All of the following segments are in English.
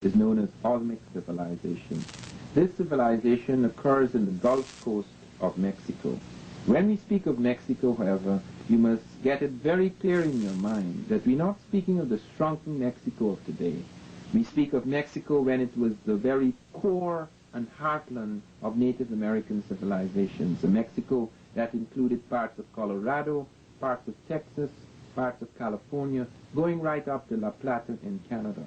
is known as Olmec civilization. This civilization occurs in the Gulf Coast of Mexico. When we speak of Mexico, however, you must get it very clear in your mind that we're not speaking of the shrunken Mexico of today. We speak of Mexico when it was the very core and heartland of Native American civilizations, a Mexico that included parts of Colorado, parts of Texas, parts of California, going right up to La Plata in Canada.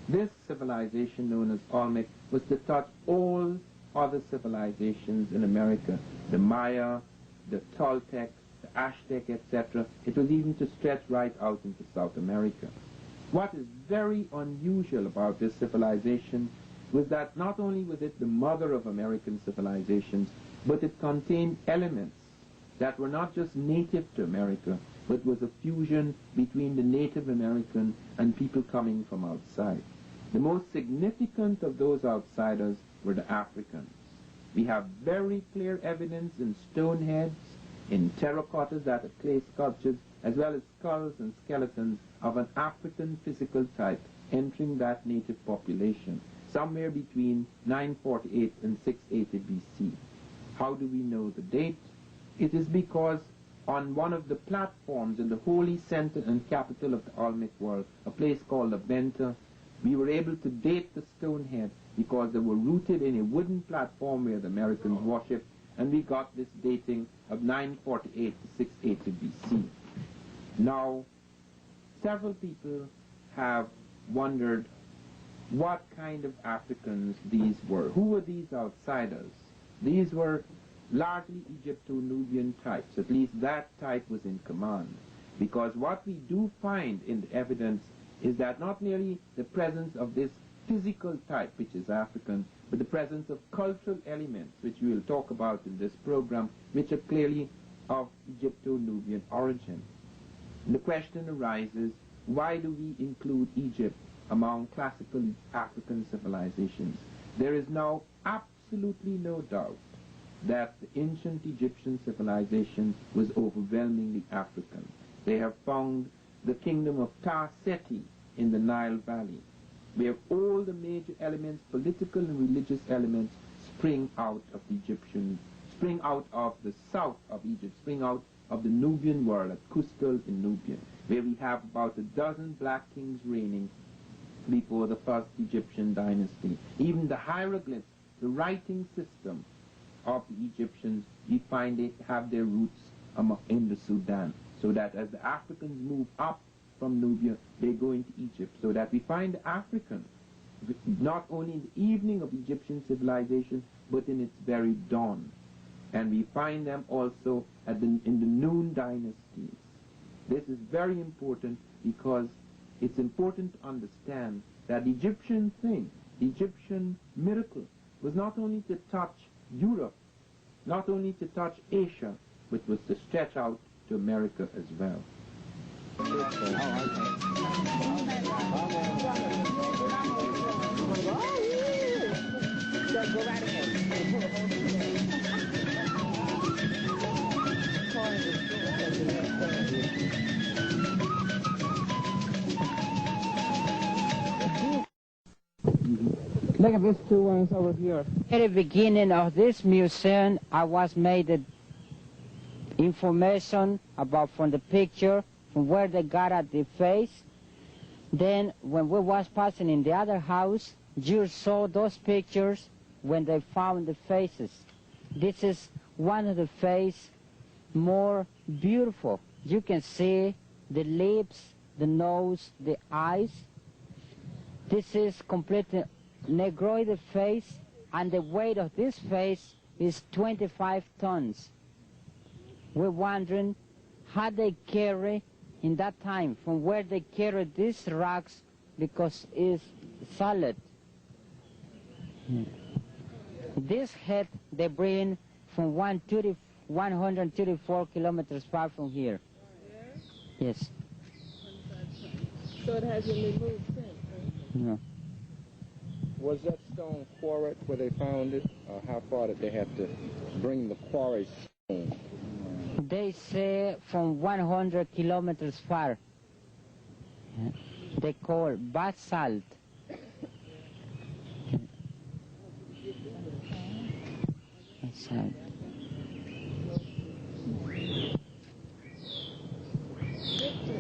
This civilization, known as Olmec, was to touch all other civilizations in America, the Maya, the Toltec, the Aztec, etc. It was even to stretch right out into South America. What is very unusual about this civilization was that not only was it the mother of American civilizations, but it contained elements that were not just native to America, but was a fusion between the Native American and people coming from outside. The most significant of those outsiders were the Africans. We have very clear evidence in stone heads, in terracottas that are clay sculptures, as well as skulls and skeletons of an African physical type entering that native population, somewhere between 948 and 680 BC. How do we know the date? It is because on one of the platforms in the holy center and capital of the Olmec world, a place called La Venta, we were able to date the stone head because they were rooted in a wooden platform where the Americans worshipped, and we got this dating of 948 to 680 BC. Now, several people have wondered what kind of Africans these were. Who were these outsiders? These were largely Egypto-Nubian types. At least that type was in command. Because what we do find in the evidence is that not merely the presence of this physical type, which is African, but the presence of cultural elements, which we will talk about in this program, which are clearly of Egypto-Nubian origin. And the question arises, why do we include Egypt among classical African civilizations? There is now absolutely no doubt that the ancient Egyptian civilization was overwhelmingly African. They have found the kingdom of Ta-Seti in the Nile Valley, where all the major elements, political and religious elements, spring out of the Egyptian, spring out of the south of Egypt, spring out of the Nubian world at Cuscal in Nubia, where we have about a dozen black kings reigning before the first Egyptian dynasty. Even the hieroglyphs, the writing system of the Egyptians, we find they have their roots in the Sudan, so that as the Africans move up from Nubia, they go into Egypt, so that we find the Africans not only in the evening of Egyptian civilization, but in its very dawn. And we find them also in the noon dynasties. This is very important because it's important to understand that the Egyptian thing, the Egyptian miracle, was not only to touch Europe, not only to touch Asia, but was to stretch out to America as well. Look at these two ones over here. At the beginning of this museum, I was made the information about from the picture, from where they got at the face. Then when we was passing in the other house, you saw those pictures when they found the faces. This is one of the face more beautiful. You can see the lips, the nose, the eyes. This is completely negroid face, and the weight of this face is 25 tons. We're wondering how they carry in that time, from where they carry these rocks, because it's solid. This head they bring from 134 kilometers far from here. Yes. So it hasn't been moved since, right? No. Was that stone quarried where they found it? Or how far did they have to bring the quarry stone? They say from 100 kilometers far. They call basalt. side.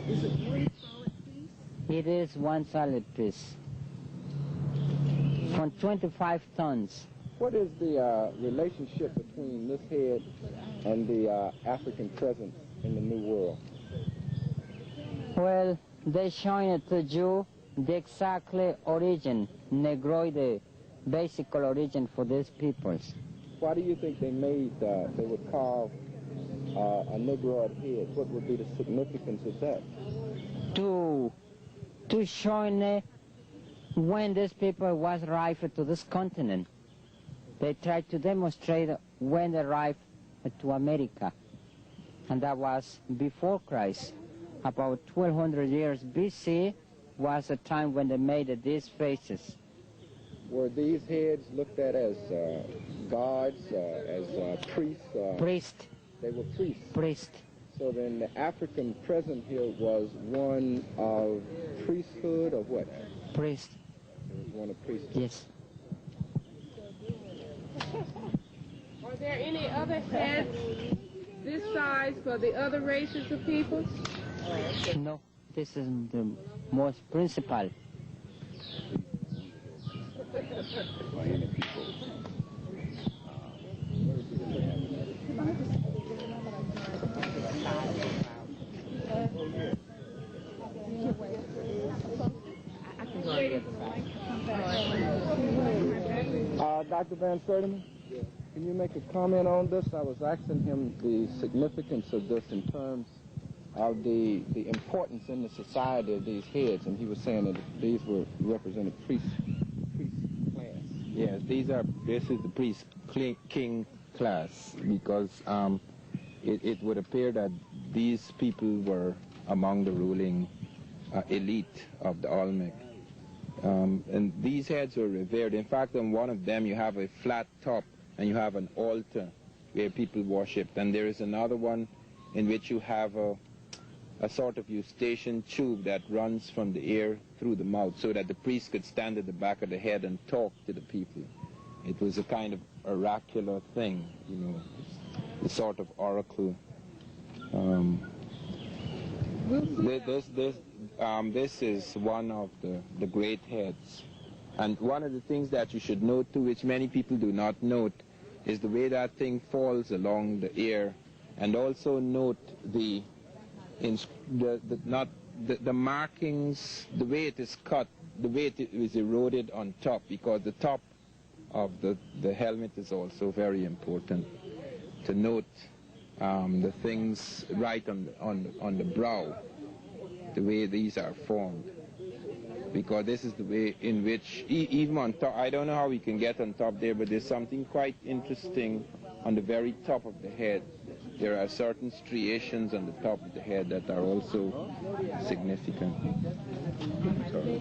Is it one solid piece? It is one solid piece. From 25 tons. What is the relationship between this head and the African presence in the New World? Well, they showing it to you the exactly origin, Negroid, basic origin for these peoples. Why do you think they made, they would carve a Negroid head? What would be the significance of that? To show when these people was arrived to this continent. They tried to demonstrate when they arrived to America. And that was before Christ. About 1200 years BC was the time when they made these faces. Were these heads looked at as gods, as priests? Priest. They were priests. Priest. So then the African present here was one of priesthood or what? Priest. It was one of priesthood. Yes. Are there any other heads this size for the other races of people? No, this is the most principal. By any people. Dr. Van SERTIMA, can you make a comment on this? I was asking him the significance of this in terms of the importance in the society of these heads, and he was saying that these were represented priest class. Yes, this is the priest king class, because it would appear that these people were among the ruling elite of the Olmec. And these heads were revered. In fact, on one of them you have a flat top and you have an altar where people worshipped. And there is another one in which you have a sort of eustachian tube that runs from the ear through the mouth so that the priest could stand at the back of the head and talk to the people. It was a kind of oracular thing, you know, a sort of oracle. This is one of the great heads. And one of the things that you should note too, which many people do not note, is the way that thing falls along the ear. And also note the markings, the way it is cut, the way it is eroded on top, because the top of the helmet is also very important to note. The things right on the brow, the way these are formed, because this is the way in which even on top, I don't know how we can get on top there, but there's something quite interesting on the very top of the head. There are certain striations on the top of the head that are also significant. Sorry.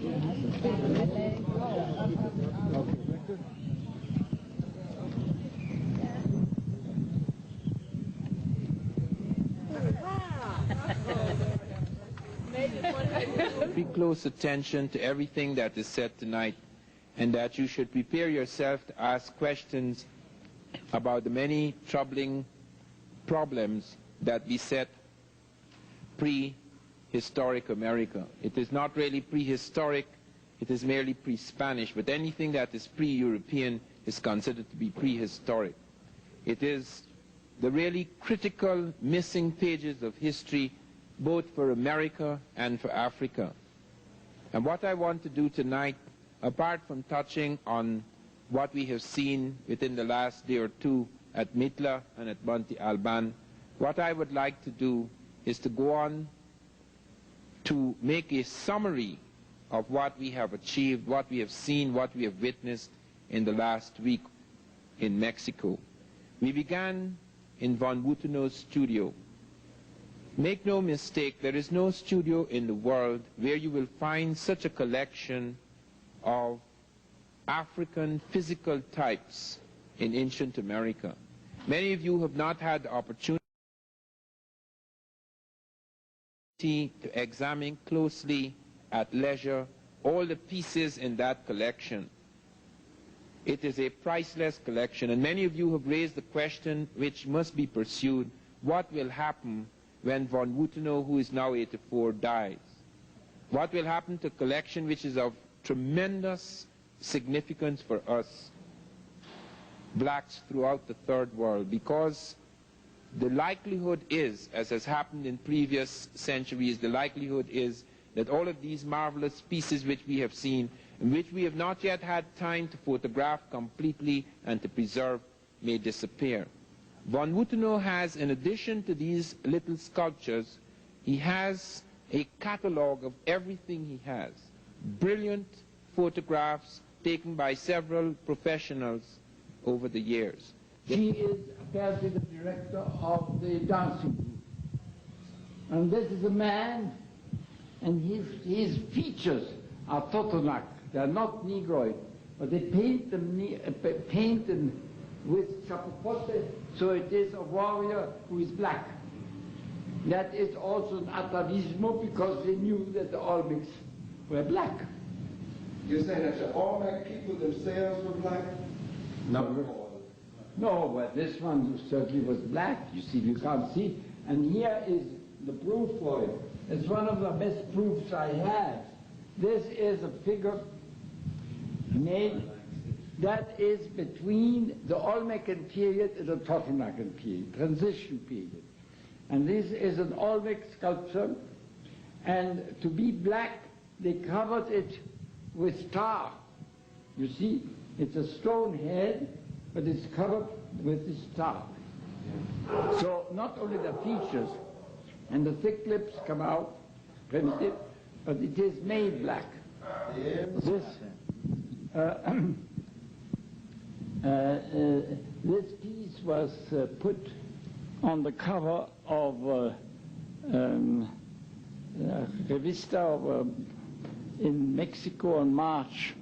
Pay close attention to everything that is said tonight, and that you should prepare yourself to ask questions about the many troubling problems that beset prehistoric America. It is not really prehistoric, it is merely pre-Spanish, but anything that is pre-European is considered to be prehistoric. It is the really critical missing pages of history, both for America and for Africa. And what I want to do tonight, apart from touching on what we have seen within the last day or two at Mitla and at Monte Alban, what I would like to do is to go on to make a summary of what we have achieved, what we have seen, what we have witnessed in the last week in Mexico. We began in von Butenau's studio. Make no mistake, there is no studio in the world where you will find such a collection of African physical types in ancient America. Many of you have not had the opportunity to examine closely at leisure all the pieces in that collection. It is a priceless collection, and many of you have raised the question which must be pursued: what will happen when von Wuthenau, who is now 84, dies? What will happen to a collection which is of tremendous significance for us blacks throughout the Third World? Because the likelihood is, as has happened in previous centuries, the likelihood is that all of these marvelous pieces which we have seen, and which we have not yet had time to photograph completely and to preserve, may disappear. Von Wuthenau has, in addition to these little sculptures, he has a catalogue of everything he has. Brilliant photographs taken by several professionals over the years. She is apparently the director of the dancing group. And this is a man, and his features are Totonac. They are not Negroid, but they paint them with chapopote, so it is a warrior who is black. That is also an atavismo, because they knew that the Olmecs were black. You're saying that the Olmec people themselves were black? No, but this one certainly was black. You see, you can't see. And here is the proof for it. It's one of the best proofs I have. This is a figure made that is between the Olmecan period and the Totonacan period, transition period. And this is an Olmec sculpture, and to be black, they covered it with tar. You see, it's a stone head, but it's covered with this tar. So not only the features and the thick lips come out primitive, but it is made black. This this piece was put on the cover of Revista in Mexico in March,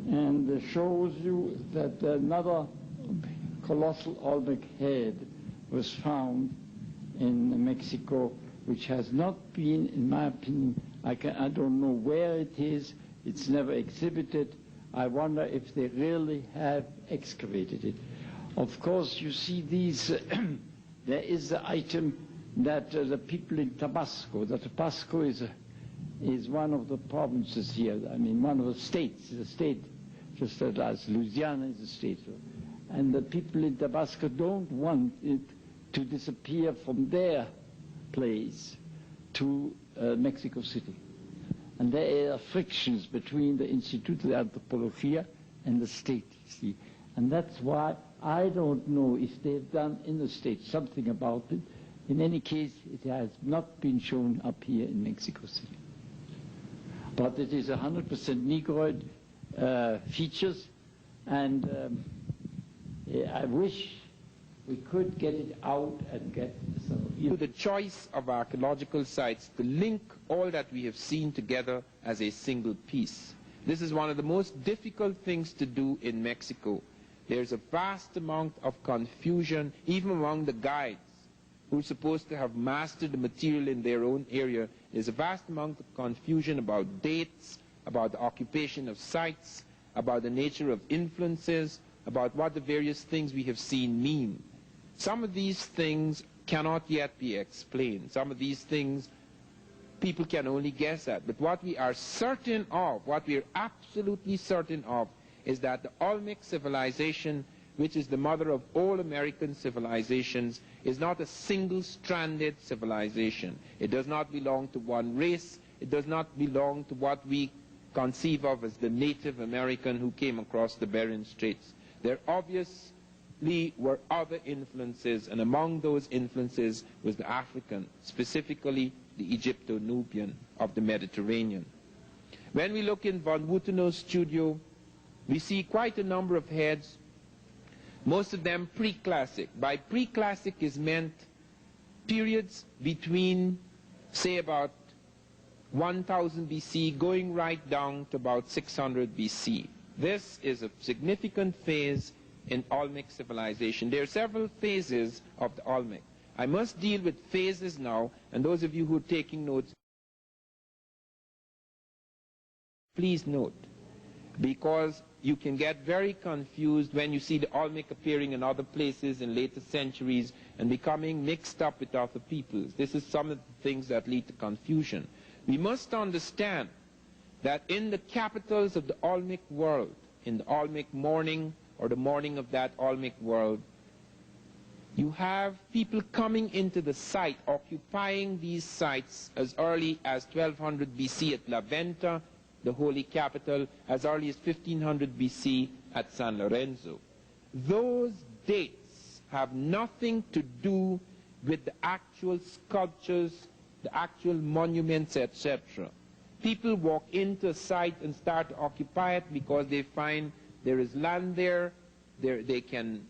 and shows you that another colossal Olmec head was found in Mexico, which has not been, in my opinion, I don't know where it is. It's never exhibited. I wonder if they really have excavated it. Of course, you see these, there is the item that the people in Tabasco, is one of the provinces here, I mean one of the states, the state, just as Louisiana is a state. And the people in Tabasco don't want it to disappear from their place to Mexico City. And there are frictions between the Instituto de Antropología and the state, you see. And that's why I don't know if they've done in the state something about it. In any case, it has not been shown up here in Mexico City. But it is 100% Negroid features, and I wish we could get it out and get some. The choice of archaeological sites to link all that we have seen together as a single piece. This is one of the most difficult things to do in Mexico. There's a vast amount of confusion, even among the guides who are supposed to have mastered the material in their own area. There's a vast amount of confusion about dates, about the occupation of sites, about the nature of influences, about what the various things we have seen mean. Some of these things cannot yet be explained. Some of these things people can only guess at. But what we are certain of, what we are absolutely certain of, is that the Olmec civilization, which is the mother of all American civilizations, is not a single-stranded civilization. It does not belong to one race. It does not belong to what we conceive of as the Native American who came across the Bering Straits. There obviously were other influences, and among those influences was the African, specifically the Egypto-Nubian of the Mediterranean. When we look in von Wuthenau's studio, we see quite a number of heads, most of them pre-classic. By pre-classic is meant periods between, say, about 1000 BC going right down to about 600 BC. This is a significant phase in Olmec civilization. There are several phases of the Olmec. I must deal with phases now, and those of you who are taking notes, please note, because you can get very confused when you see the Olmec appearing in other places in later centuries and becoming mixed up with other peoples. This is some of the things that lead to confusion. We must understand that in the capitals of the Olmec world, in the Olmec morning or the morning of that Olmec world, you have people coming into the site, occupying these sites as early as 1200 BC at La Venta, the holy capital, as early as 1500 BC at San Lorenzo. Those dates have nothing to do with the actual sculptures, the actual monuments, etc. People walk into a site and start to occupy it because they find there is land there, they can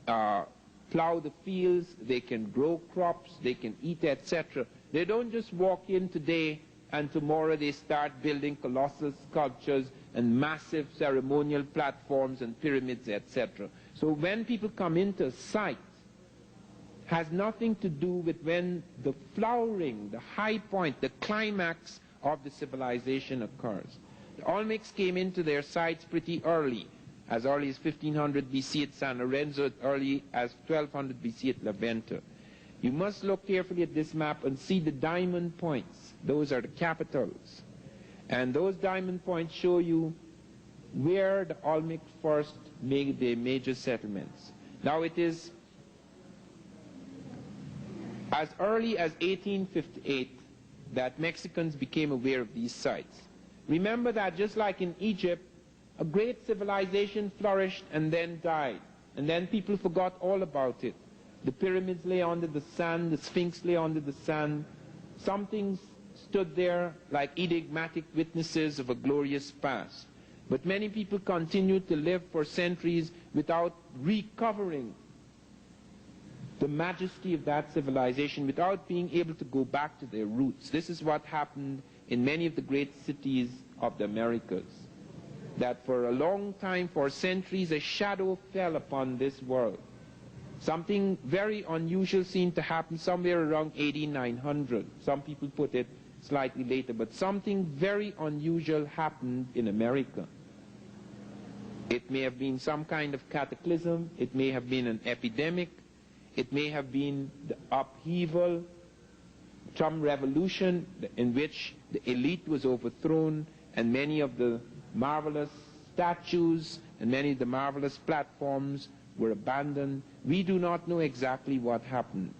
plow the fields, they can grow crops, they can eat, etc. They don't just walk in today and tomorrow they start building colossal sculptures and massive ceremonial platforms and pyramids, etc. So when people come into a site, has nothing to do with when the flowering, the high point, the climax of the civilization occurs. The Olmecs came into their sites pretty early as 1500 BC at San Lorenzo, as early as 1200 BC at La Venta. You must look carefully at this map and see the diamond points. Those are the capitals. And those diamond points show you where the Olmec first made their major settlements. Now it is as early as 1858 that Mexicans became aware of these sites. Remember that just like in Egypt, a great civilization flourished and then died. And then people forgot all about it. The pyramids lay under the sand, the Sphinx lay under the sand. Something stood there like enigmatic witnesses of a glorious past. But many people continued to live for centuries without recovering the majesty of that civilization, without being able to go back to their roots. This is what happened in many of the great cities of the Americas. That for a long time, for centuries, a shadow fell upon this world. Something very unusual seemed to happen somewhere around 8900. Some people put it slightly later, but something very unusual happened in America. It may have been some kind of cataclysm, it may have been an epidemic, it may have been the upheaval, some revolution in which the elite was overthrown and many of the marvelous statues and many of the marvelous platforms were abandoned. We do not know exactly what happened.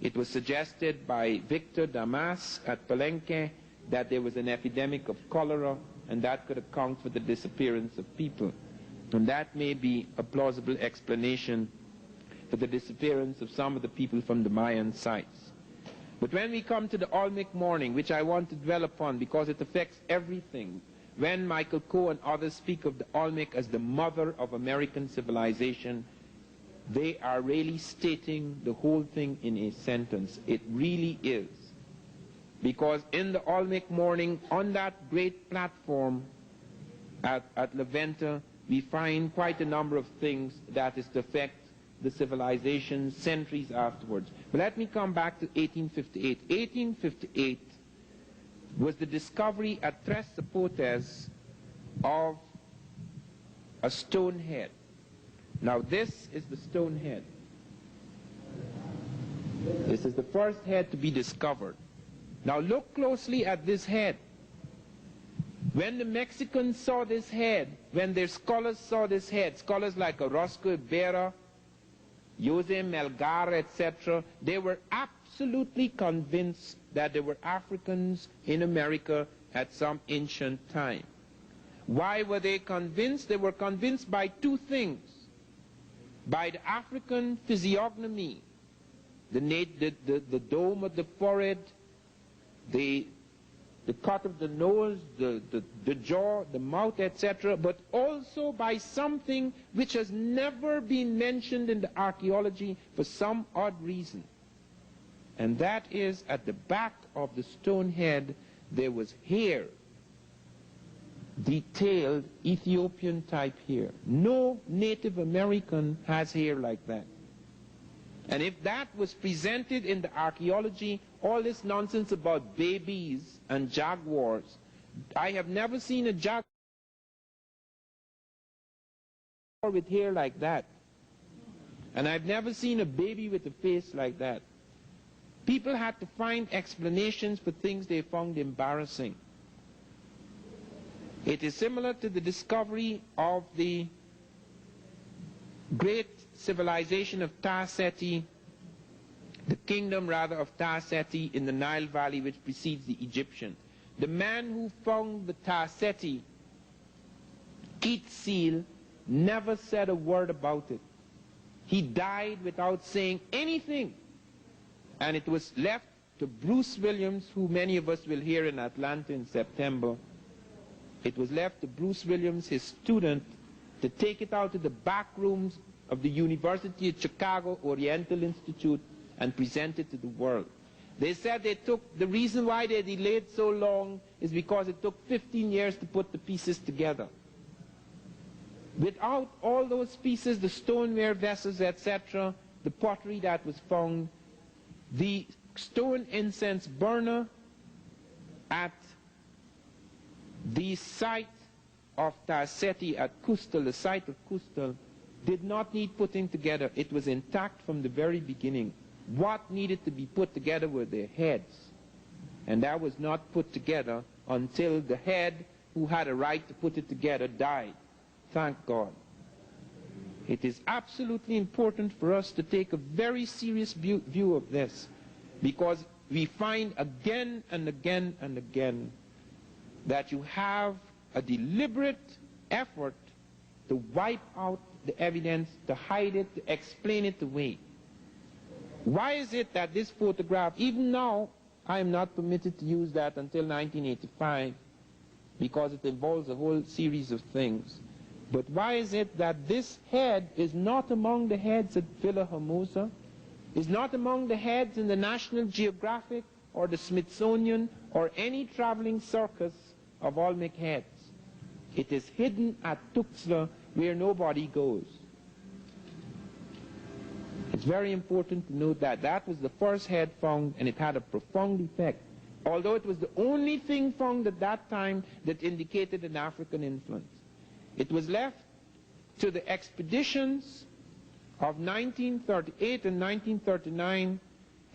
It was suggested by Victor Damas at Palenque that there was an epidemic of cholera and that could account for the disappearance of people. And that may be a plausible explanation for the disappearance of some of the people from the Mayan sites. But when we come to the Olmec morning, which I want to dwell upon because it affects everything, when Michael Coe and others speak of the Olmec as the mother of American civilization, they are really stating the whole thing in a sentence. It really is. Because in the Olmec morning, on that great platform at La Venta, we find quite a number of things that is to affect the civilization centuries afterwards. But let me come back to 1858. 1858 was the discovery at Tres Zapotes of a stone head. Now this is the stone head. This is the first head to be discovered. Now look closely at this head. When the Mexicans saw this head, when their scholars saw this head, scholars like Orozco Ibarra, Jose Melgar, etc., they were absolutely convinced that there were Africans in America at some ancient time. Why were they convinced? They were convinced by two things. By the African physiognomy, the dome of the forehead, the cut of the nose, the jaw, the mouth, etc., but also by something which has never been mentioned in the archaeology for some odd reason. And that is, at the back of the stone head, there was hair, detailed Ethiopian type hair. No Native American has hair like that. And if that was presented in the archaeology, all this nonsense about babies and jaguars, I have never seen a jaguar with hair like that. And I've never seen a baby with a face like that. People had to find explanations for things they found embarrassing. It is similar to the discovery of the great civilization of Tarseti, the kingdom rather of Tarseti in the Nile Valley, which precedes the Egyptian. The man who found the Tarseti Keat seal never said a word about it. He died without saying anything. And it was left to Bruce Williams, who many of us will hear in Atlanta in September. It was left to Bruce Williams, his student, to take it out to the back rooms of the University of Chicago Oriental Institute and present it to the world. They said the reason why they delayed so long is because it took 15 years to put the pieces together. Without all those pieces, the stoneware vessels, etc., the pottery that was found, the stone incense burner at the site of Tarseti at Kustal, the site of Kustal, did not need putting together. It was intact from the very beginning. What needed to be put together were their heads. And that was not put together until the head who had a right to put it together died. Thank God. It is absolutely important for us to take a very serious view of this, because we find again and again and again that you have a deliberate effort to wipe out the evidence, to hide it, to explain it away. Why is it that this photograph, even now, I am not permitted to use that until 1985, because it involves a whole series of things. But why is it that this head is not among the heads at Villa Hermosa, is not among the heads in the National Geographic or the Smithsonian or any traveling circus of Olmec heads? It is hidden at Tuxtla, where nobody goes. It's very important to note that that was the first head found, and it had a profound effect, although it was the only thing found at that time that indicated an African influence. It was left to the expeditions of 1938 and 1939,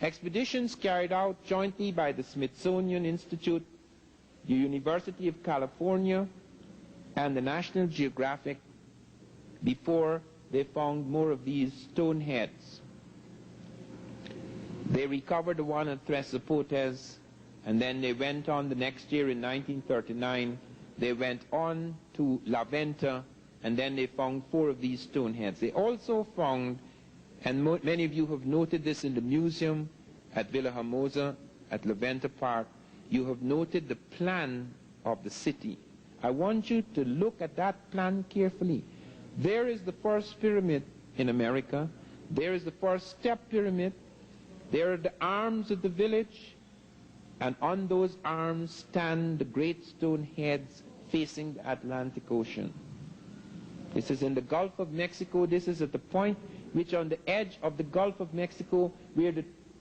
expeditions carried out jointly by the Smithsonian Institute, the University of California, and the National Geographic, before they found more of these stone heads. They recovered the one at Tres Zapotes, and then they went on the next year in 1939. They went on to La Venta, and then they found 4 of these stone heads. They also found, and many of you have noted this in the museum at Villa Hermosa, at La Venta Park, you have noted the plan of the city. I want you to look at that plan carefully. There is the first pyramid in America. There is the first step pyramid. There are the arms of the village, and on those arms stand the great stone heads facing the Atlantic Ocean. This is in the Gulf of Mexico. This is at the point which on the edge of the Gulf of Mexico where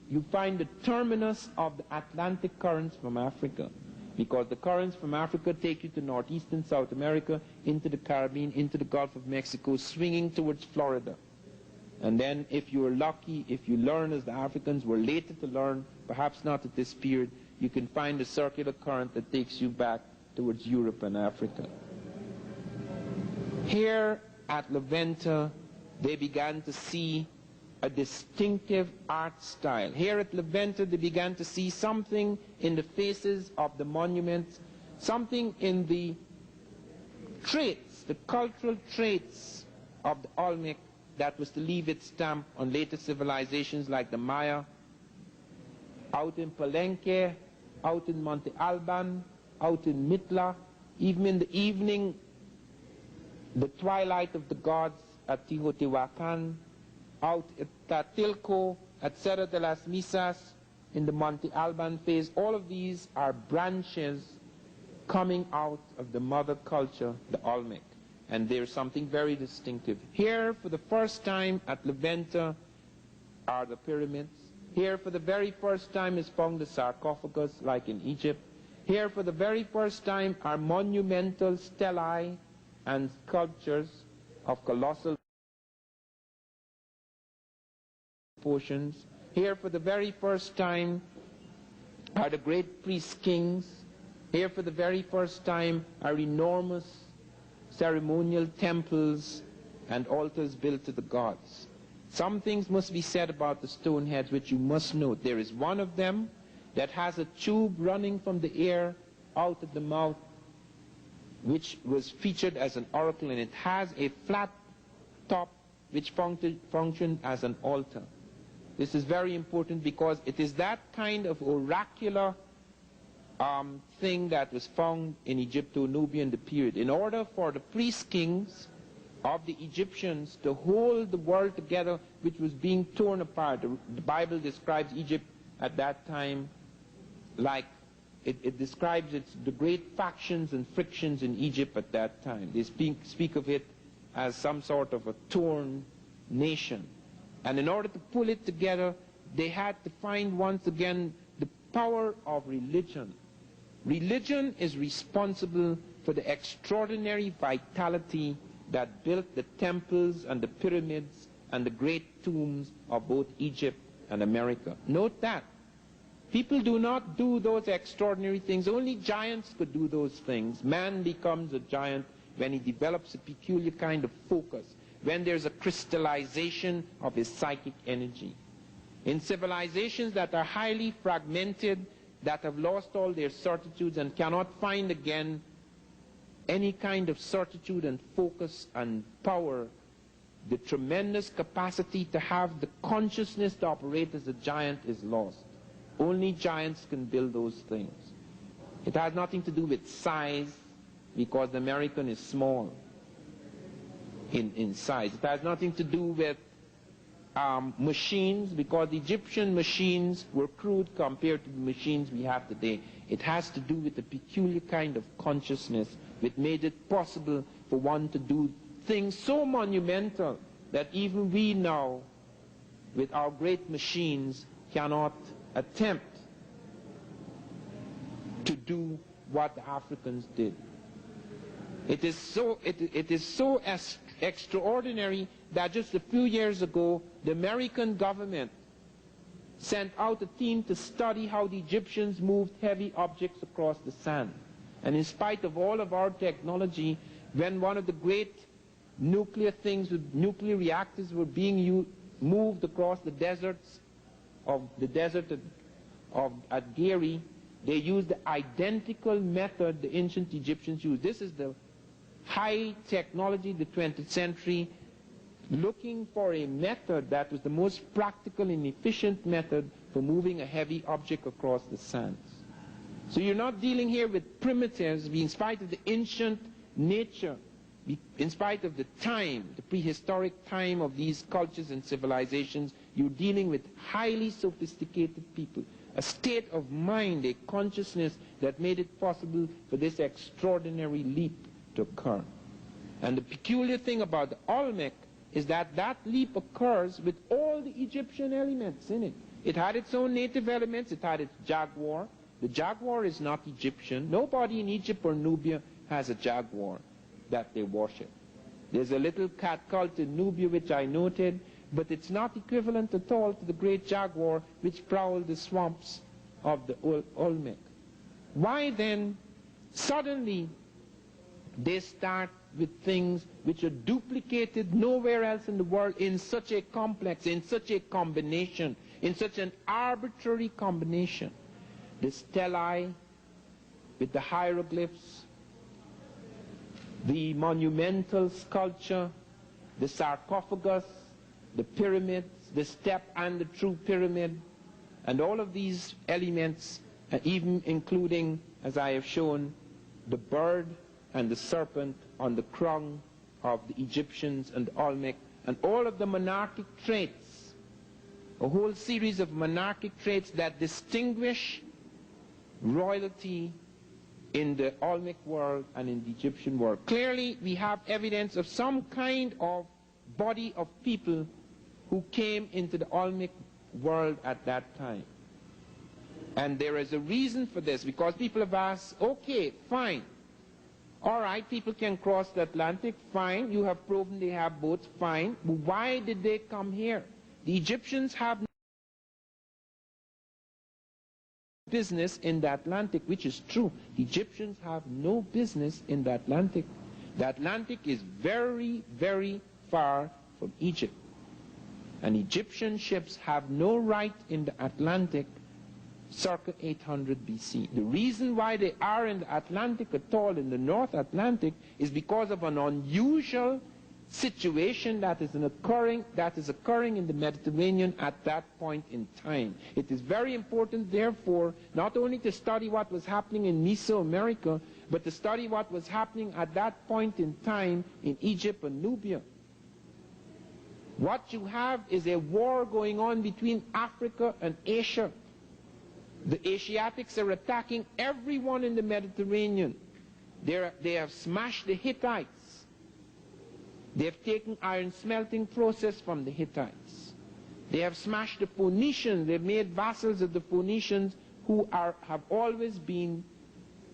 you find the terminus of the Atlantic currents from Africa, because the currents from Africa take you to northeastern South America, into the Caribbean, into the Gulf of Mexico, swinging towards Florida. And then if you are lucky, if you learn as the Africans were later to learn, perhaps not at this period, you can find a circular current that takes you back towards Europe and Africa. Here at La Venta, they began to see a distinctive art style. Here at La Venta, they began to see something in the faces of the monuments, something in the traits, the cultural traits of the Olmec that was to leave its stamp on later civilizations like the Maya. Out in Palenque, out in Monte Alban, out in Mitla, even in the evening, the twilight of the gods at Teotihuacan, out at Tatilco, at Cerro de las Misas, in the Monte Alban phase. All of these are branches coming out of the mother culture, the Olmec. And there's something very distinctive. Here, for the first time at La Venta, are the pyramids. Here, for the very first time, is found the sarcophagus, like in Egypt. Here, for the very first time, are monumental stelae and sculptures of colossal proportions. Here for the very first time are the great priest kings. Here for the very first time are enormous ceremonial temples and altars built to the gods. Some things must be said about the stone heads which you must note. There is one of them that has a tube running from the ear out of the mouth, which was featured as an oracle, and it has a flat top which functioned as an altar. This is very important because it is that kind of oracular thing that was found in Egypto-Nubian period. In order for the priest kings of the Egyptians to hold the world together, which was being torn apart. The Bible describes Egypt at that time like, it describes the great factions and frictions in Egypt at that time. They speak of it as some sort of a torn nation. And in order to pull it together, they had to find once again the power of religion. Religion is responsible for the extraordinary vitality that built the temples and the pyramids and the great tombs of both Egypt and America. Note that. People do not do those extraordinary things. Only giants could do those things. Man becomes a giant when he develops a peculiar kind of focus, when there's a crystallization of his psychic energy. In civilizations that are highly fragmented, that have lost all their certitudes and cannot find again any kind of certitude and focus and power, the tremendous capacity to have the consciousness to operate as a giant is lost. Only giants can build those things. It has nothing to do with size, because the American is small in size. It has nothing to do with machines, because the Egyptian machines were crude compared to the machines we have today. It has to do with the peculiar kind of consciousness which made it possible for one to do things so monumental that even we now, with our great machines, cannot attempt to do what the Africans did. It is so extraordinary that just a few years ago, the American government sent out a team to study how the Egyptians moved heavy objects across the sand. And in spite of all of our technology, when one of the great nuclear things with nuclear reactors were being moved across the deserts at Gary, they used the identical method the ancient Egyptians used. This is the high technology, the 20th century, looking for a method that was the most practical and efficient method for moving a heavy object across the sands. So you're not dealing here with primitives, in spite of the ancient nature, in spite of the time, the prehistoric time of these cultures and civilizations. You're dealing with highly sophisticated people, a state of mind, a consciousness that made it possible for this extraordinary leap to occur. And the peculiar thing about the Olmec is that that leap occurs with all the Egyptian elements in it. It had its own native elements. It had its jaguar. The jaguar is not Egyptian. Nobody in Egypt or Nubia has a jaguar that they worship. There's a little cat cult in Nubia which I noted, but it's not equivalent at all to the great jaguar which prowled the swamps of the Olmec. Why then suddenly they start with things which are duplicated nowhere else in the world in such a complex, in such a combination, in such an arbitrary combination? The stelae with the hieroglyphs, the monumental sculpture, the sarcophagus, the pyramids, the step and the true pyramid, and all of these elements, even including, as I have shown, the bird and the serpent on the crown of the Egyptians and the Olmec, and all of the monarchic traits, a whole series of monarchic traits that distinguish royalty in the Olmec world and in the Egyptian world. Clearly, we have evidence of some kind of body of people who came into the Olmec world at that time. And there is a reason for this, because people have asked, okay, fine, All right, people can cross the Atlantic, fine. You have proven they have boats, fine. But why did they come here? The Egyptians have no business in the Atlantic, which is true. The Egyptians have no business in the Atlantic. The Atlantic is very, very far from Egypt. And Egyptian ships have no right in the Atlantic circa 800 BC. The reason why they are in the Atlantic at all, in the North Atlantic, is because of an unusual situation that is occurring in the Mediterranean at that point in time. It is very important, therefore, not only to study what was happening in Mesoamerica, but to study what was happening at that point in time in Egypt and Nubia. What you have is a war going on between Africa and Asia. The Asiatics are attacking everyone in the Mediterranean. They have smashed the Hittites. They have taken iron smelting process from the Hittites. They have smashed the Phoenicians. They've made vassals of the Phoenicians who have always been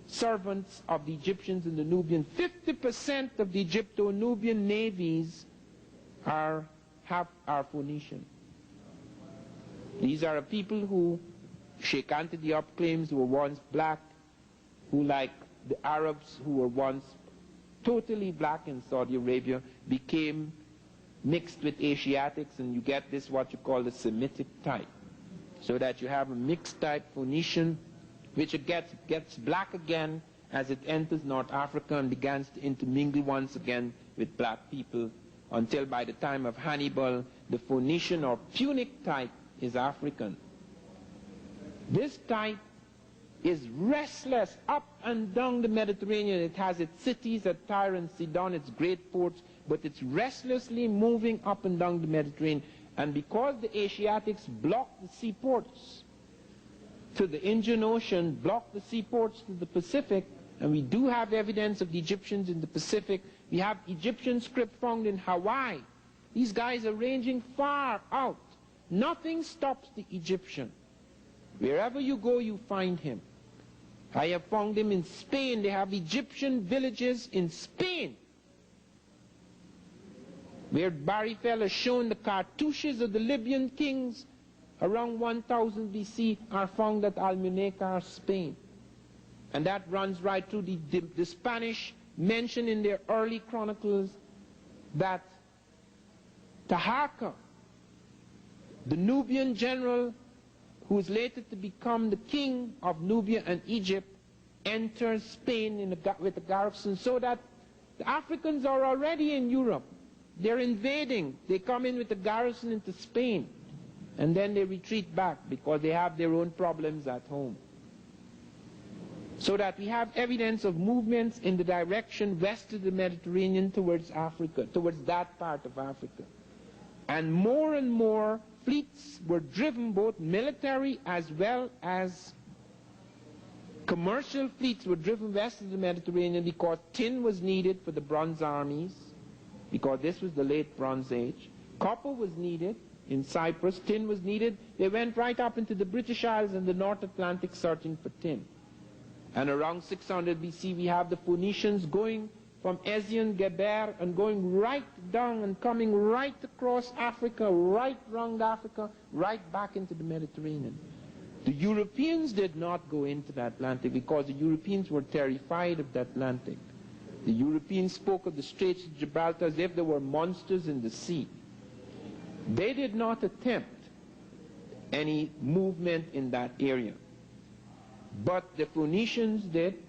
servants of the Egyptians and the Nubians. 50% of the Egypto-Nubian navies are Phoenician. These are people who Sheikh Anta claims who were once black, who, like the Arabs who were once totally black in Saudi Arabia, became mixed with Asiatics, and you get this what you call the Semitic type. So that you have a mixed type Phoenician, which it gets black again as it enters North Africa and begins to intermingle once again with black people, until by the time of Hannibal, the Phoenician or Punic type is African. This type is restless up and down the Mediterranean. It has its cities at Tyre and Sidon, its great ports, but it's restlessly moving up and down the Mediterranean. And because the Asiatics block the seaports to the Indian Ocean, block the seaports to the Pacific, and we do have evidence of the Egyptians in the Pacific. We have Egyptian script found in Hawaii. These guys are ranging far out. Nothing stops the Egyptian. Wherever you go, you find him. I have found him in Spain. They have Egyptian villages in Spain, where Barifel has shown the cartouches of the Libyan kings around 1000 BC are found at Almunecar, Spain. And that runs right through the Spanish mention in their early chronicles that Taharqa, the Nubian general who is later to become the king of Nubia and Egypt, enters Spain with a garrison, so that the Africans are already in Europe. They're invading. They come in with a garrison into Spain, and then they retreat back because they have their own problems at home. So that we have evidence of movements in the direction west of the Mediterranean towards Africa, towards that part of Africa. And more fleets were driven, both military as well as commercial fleets were driven west of the Mediterranean, because tin was needed for the bronze armies, because this was the late Bronze Age. Copper was needed in Cyprus, tin was needed. They went right up into the British Isles and the North Atlantic searching for tin. And around 600 BC we have the Phoenicians going from Acient, Geber, and going right down and coming right across Africa, right round Africa, right back into the Mediterranean. The Europeans did not go into the Atlantic because the Europeans were terrified of the Atlantic. The Europeans spoke of the Straits of Gibraltar as if there were monsters in the sea. They did not attempt any movement in that area. But the Phoenicians did,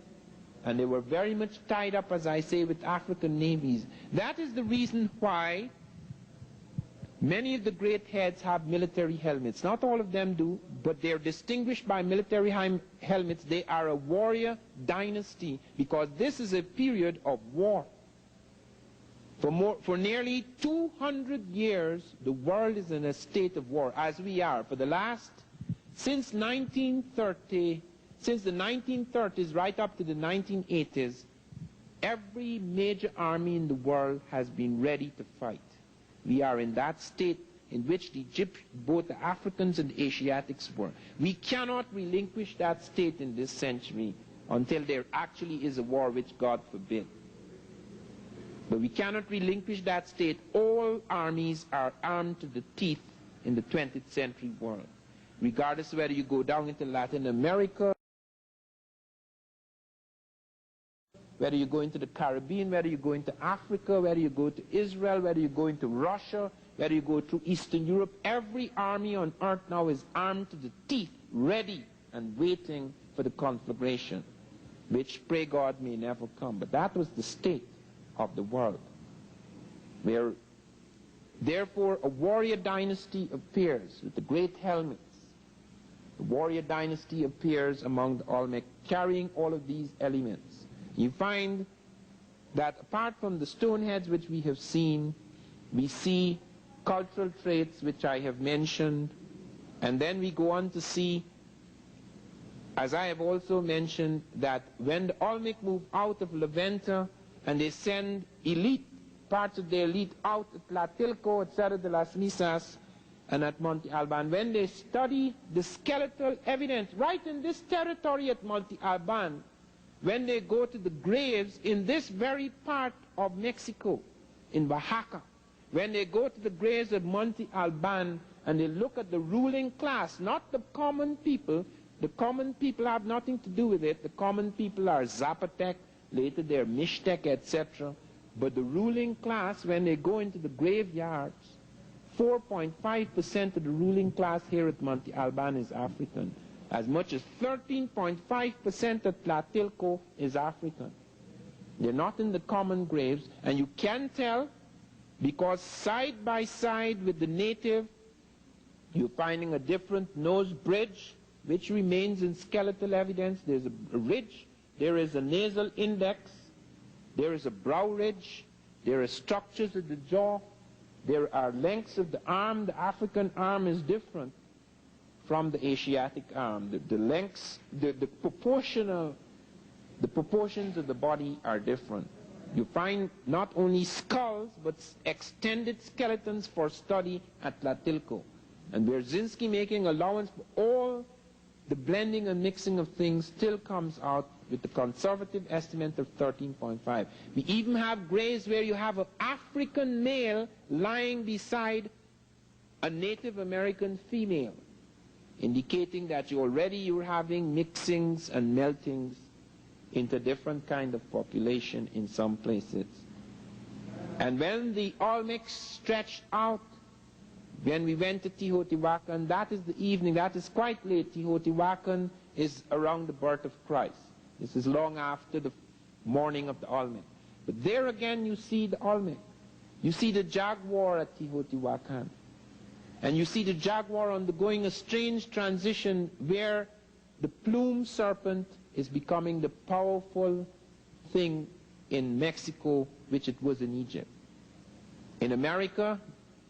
and they were very much tied up, as I say, with African navies. That is the reason why many of the great heads have military helmets. Not all of them do, but they're distinguished by military helmets. They are a warrior dynasty, because this is a period of war. For nearly 200 years, the world is in a state of war, as we are. For the last, since the 1930s right up to the 1980s, every major army in the world has been ready to fight. We are in that state in which both the Africans and the Asiatics were. We cannot relinquish that state in this century, until there actually is a war, which God forbid. But we cannot relinquish that state. All armies are armed to the teeth in the 20th century world, regardless of whether you go down into Latin America, whether you go into the Caribbean, whether you go into Africa, whether you go to Israel, whether you go into Russia, whether you go through Eastern Europe. Every army on earth now is armed to the teeth, ready and waiting for the conflagration, which, pray God, may never come. But that was the state of the world, where therefore a warrior dynasty appears with the great helmets. The warrior dynasty appears among the Olmec, carrying all of these elements. You find that apart from the stone heads which we have seen, we see cultural traits which I have mentioned, and then we go on to see, as I have also mentioned, that when the Olmec move out of Levanta and they send elite, parts of their elite out at Tlatilco, at Cerro de las Misas, and at Monte Alban, when they study the skeletal evidence right in this territory at Monte Alban, when they go to the graves in this very part of Mexico, in Oaxaca, when they go to the graves of Monte Alban and they look at the ruling class, not the common people. The common people have nothing to do with it. The common people are Zapotec, later they're Mixtec, etc. But the ruling class, when they go into the graveyards, 4.5% of the ruling class here at Monte Alban is African. As much as 13.5% at Tlatilco is African. They're not in the common graves, and you can tell because side by side with the native, you're finding a different nose bridge, which remains in skeletal evidence. There's a ridge, there is a nasal index, there is a brow ridge, there are structures of the jaw, there are lengths of the arm. The African arm is different from the Asiatic arm. The lengths, the proportions of the body are different. You find not only skulls, but extended skeletons for study at Tlatilco. And Wierzyński, making allowance for all the blending and mixing of things, still comes out with the conservative estimate of 13.5. We even have graves where you have an African male lying beside a Native American female, indicating that you're having mixings and meltings into different kind of population in some places. And when the Olmecs stretched out, when we went to Teotihuacan, that is the evening, that is quite late. Teotihuacan is around the birth of Christ. This is long after the morning of the Olmec. But there again you see the Olmec. You see the jaguar at Teotihuacan. And you see the jaguar undergoing a strange transition where the plume serpent is becoming the powerful thing in Mexico, which it was in Egypt. In America,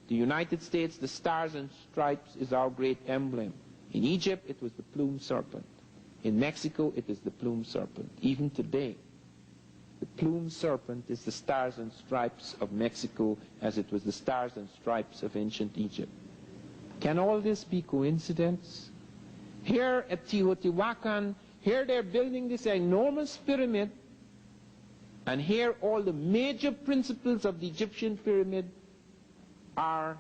the United States, the stars and stripes is our great emblem. In Egypt, it was the plume serpent. In Mexico, it is the plume serpent. Even today, the plume serpent is the stars and stripes of Mexico, as it was the stars and stripes of ancient Egypt. Can all this be coincidence? Here at Teotihuacan, here they're building this enormous pyramid, and here all the major principles of the Egyptian pyramid are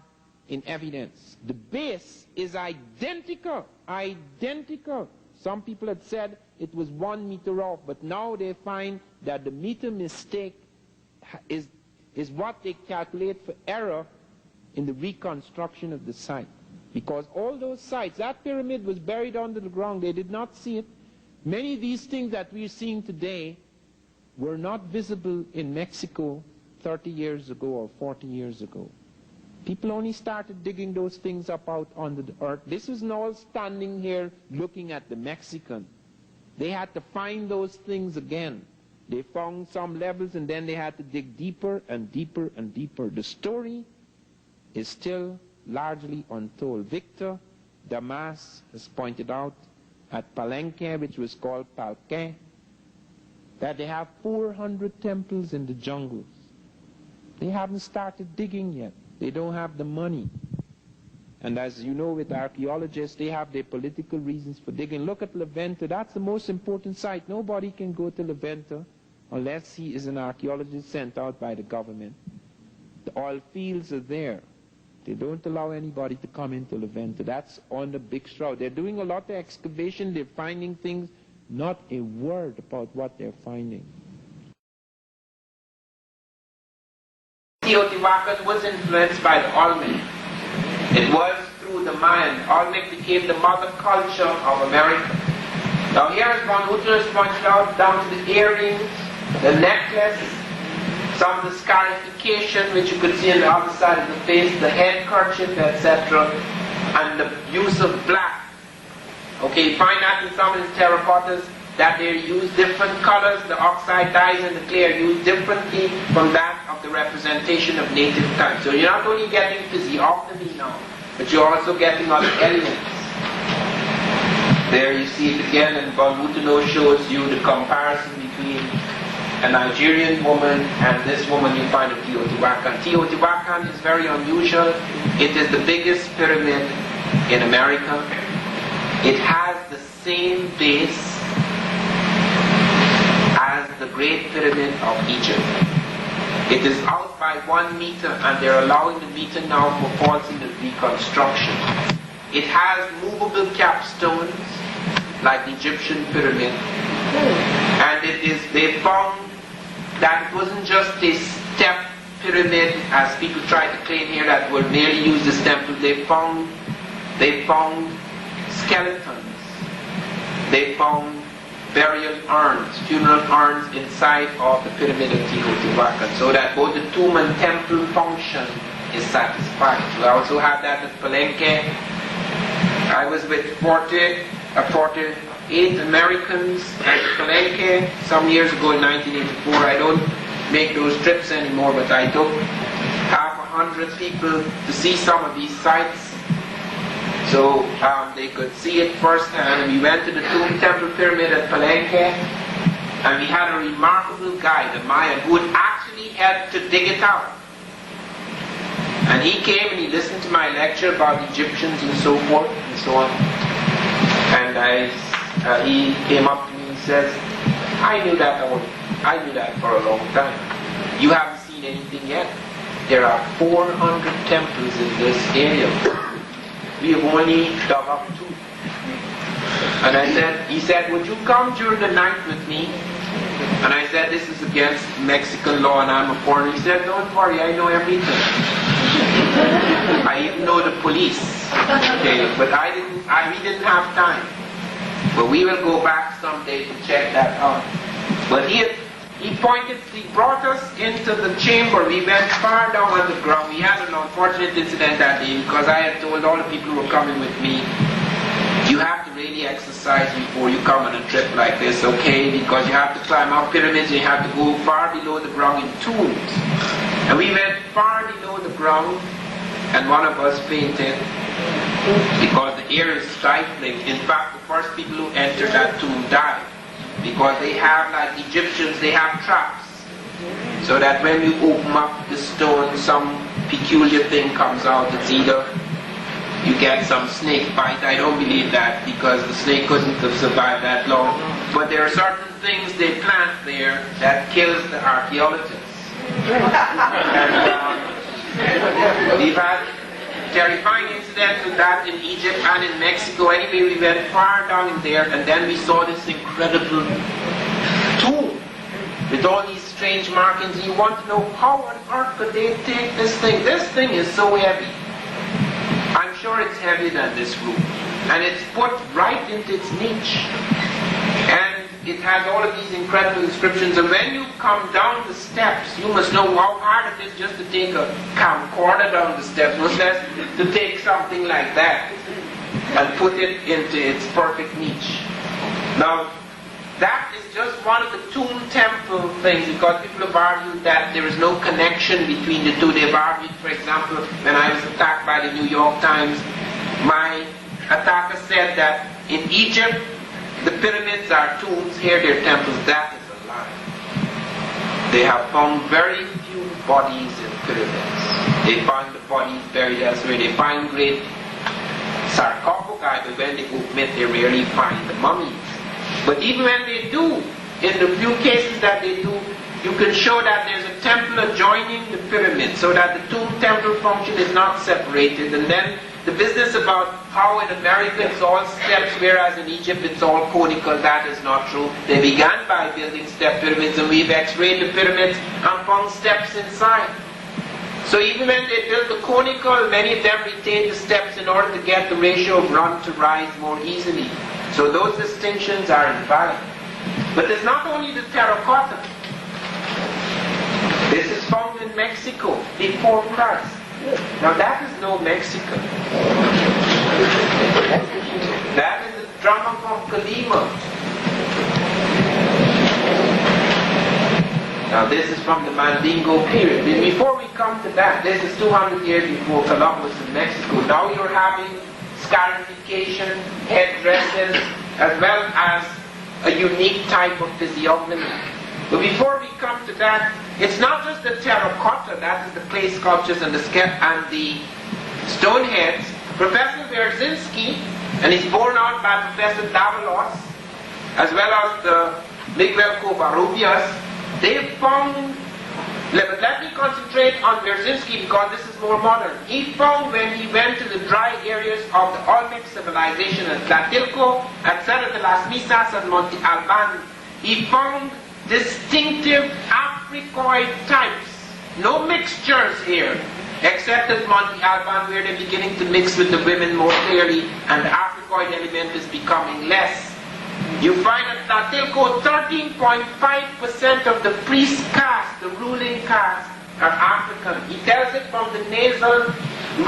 in evidence. The base is identical, identical. Some people had said it was 1 meter off, but now they find that the meter mistake is what they calculate for error in the reconstruction of the site. Because all those sites, that pyramid was buried under the ground, they did not see it. Many of these things that we're seeing today were not visible in Mexico 30 years ago or 40 years ago. People only started digging those things up out under the earth. This was not all standing here looking at the Mexican. They had to find those things again. They found some levels and then they had to dig deeper and deeper and deeper. The story is still largely untold. Victor Damas has pointed out at Palenque, which was called Palquin, that they have 400 temples in the jungles. They haven't started digging yet. They don't have the money. And as you know, with archaeologists, they have their political reasons for digging. Look at Levanta. That's the most important site. Nobody can go to Levanta unless he is an archaeologist sent out by the government. The oil fields are there. They don't allow anybody to come into Levanta. That's on the big shroud. They're doing a lot of excavation. They're finding things. Not a word about what they're finding. Teotihuacan was influenced by the Olmec. It was through the Mayan. Olmec became the mother culture of America. Now here is one Uterus pointed out, down to the earrings, the necklace, some of the scarification which you could see on the other side of the face, the handkerchief, etc., and the use of black. Okay, you find that in some of the terracottas that they use different colors, the oxide dyes and the clay are used differently from that of the representation of native time. So you're not only getting physiognomy now, but you're also getting other elements. There you see it again, and Von Moutenot shows you the comparison between a Nigerian woman and this woman you find at Teotihuacan. Teotihuacan is very unusual. It is the biggest pyramid in America. It has the same base as the Great Pyramid of Egypt. It is out by 1 meter, and they're allowing the meter now for faults in the reconstruction. It has movable capstones like the Egyptian pyramid, and they found that it wasn't just a step pyramid as people try to claim here that will merely use this temple. They found skeletons. They found burial urns, funeral urns inside of the pyramid of Teotihuacan, so that both the tomb and temple function is satisfied. We also have that at Palenque. I was with 48 Americans at Palenque some years ago in 1984. I don't make those trips anymore, but I took 100 people to see some of these sites, so they could see it firsthand. And we went to the Tomb Temple Pyramid at Palenque, and we had a remarkable guide, a Mayan, who would actually help to dig it out. And he came and he listened to my lecture about Egyptians and so forth and so on. And he came up to me and says, I knew that for a long time. You haven't seen anything yet. There are 400 temples in this area. We have only dug up 2. And he said, would you come during the night with me? And I said, this is against Mexican law and I'm a foreigner. He said, don't worry, I know everything. I even know the police. Okay, but we didn't have time. But we will go back someday to check that out. But he brought us into the chamber. We went far down on the ground. We had an unfortunate incident that day because I had told all the people who were coming with me, you have to really exercise before you come on a trip like this, okay? Because you have to climb up pyramids, you have to go far below the ground in tombs. And we went far below the ground, and one of us fainted because the air is stifling. In fact, the first people who entered that tomb died because they have, like the Egyptians, they have traps. So that when you open up the stone, some peculiar thing comes out. It's either you get some snake bite. I don't believe that because the snake couldn't have survived that long. But there are certain things they plant there that kills the archaeologists. And we've had terrifying incidents with that in Egypt and in Mexico. Anyway, we went far down in there, and then we saw this incredible tomb with all these strange markings. You want to know how on earth could they take this thing? This thing is so heavy. I'm sure it's heavier than this room. And it's put right into its niche. And it has all of these incredible inscriptions. And when you come down the steps, you must know how hard it is just to take a camcorder down the steps, much less to take something like that and put it into its perfect niche. Now, that is just one of the tomb temple things, because people have argued that there is no connection between the two. They've argued, for example, when I was attacked by the New York Times, my attacker said that in Egypt, the pyramids are tombs, here they're temples. That is a lie. They have found very few bodies in pyramids. They find the bodies buried elsewhere. They find great sarcophagi, but when they open it, they rarely find the mummies. But even when they do, in the few cases that they do, you can show that there's a temple adjoining the pyramid, so that the tomb-temple function is not separated. And then the business about how in America it's all steps, whereas in Egypt it's all conical, that is not true. They began by building step pyramids, and we've x-rayed the pyramids and found steps inside. So even when they built the conical, many of them retained the steps in order to get the ratio of run to rise more easily. So those distinctions are invalid. But there's not only the terracotta. This is found in Mexico before Christ. Now that is no Mexico. That is the drama from Colima. Now this is from the Mandingo period. Before we come to that, this is 200 years before Columbus in Mexico. Now you're having scarification, headdresses, as well as a unique type of physiognomy. But before we come to that, it's not just the terracotta, that is the clay sculptures and the stone heads. Professor Wierzyński, and he's borne out by Professor Davalos, as well as the Miguel Covarrubias, they found, let me concentrate on Wierzyński because this is more modern. He found when he went to the dry areas of the Olmec civilization at Tlatilco, at Cerro de las Misas and Monte Alban, he found distinctive Africoid types. No mixtures here, except at Monte Alban where they're beginning to mix with the women more clearly and the Africoid element is becoming less. You find at Tlatilco 13.5% of the priest caste, the ruling caste, are African. He tells it from the nasal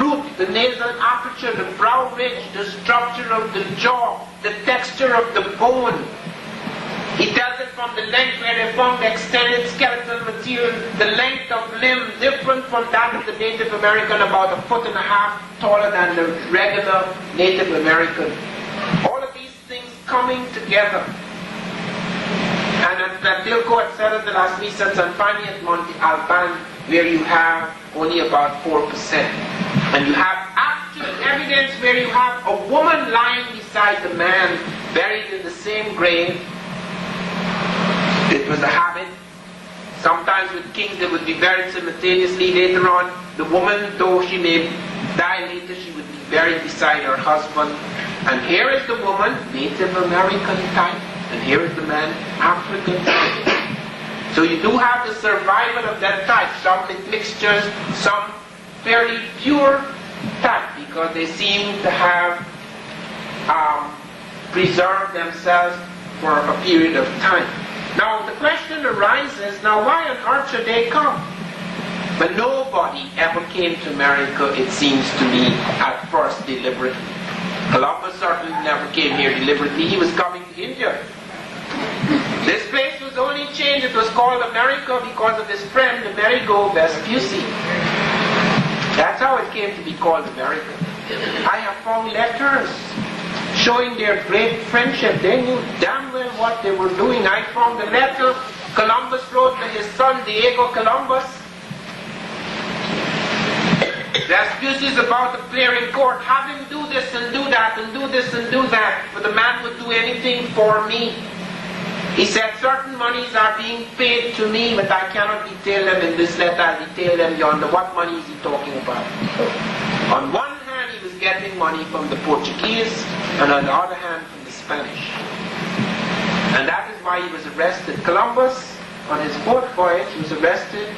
root, the nasal aperture, the brow ridge, the structure of the jaw, the texture of the bone. He tells it from the length where they found extended skeletal material, the length of limb different from that of the Native American, about 1.5 feet taller than the regular Native American. All of these things coming together. And at Tlatilco, et cetera, de las Misas, and finally at Monte Alban, where you have only about 4%. And you have actual evidence where you have a woman lying beside the man, buried in the same grave. It was a habit. Sometimes with kings they would be buried simultaneously. Later on, the woman, though she may die later, she would be buried beside her husband. And here is the woman, Native American type, and here is the man, African type. So you do have the survival of that type, some with mixtures, some fairly pure type, because they seem to have preserved themselves for a period of time. Now the question arises, now why on earth should they come? But nobody ever came to America, it seems to me, at first deliberately. Columbus certainly never came here deliberately, he was coming to India. This place was only changed, it was called America because of his friend, Amerigo Vespucci. That's how it came to be called America. I have found letters showing their great friendship. They knew damn well what they were doing. I found a letter Columbus wrote to his son, Diego Columbus. Vespucci is about to appear in court. Have him do this and do that and do this and do that, for the man would do anything for me. He said certain monies are being paid to me, but I cannot detail them in this letter. I'll detail them yonder. What money is he talking about? On one hand, he was getting money from the Portuguese, and on the other hand, from the Spanish. And that is why he was arrested. Columbus, on his fourth voyage, was arrested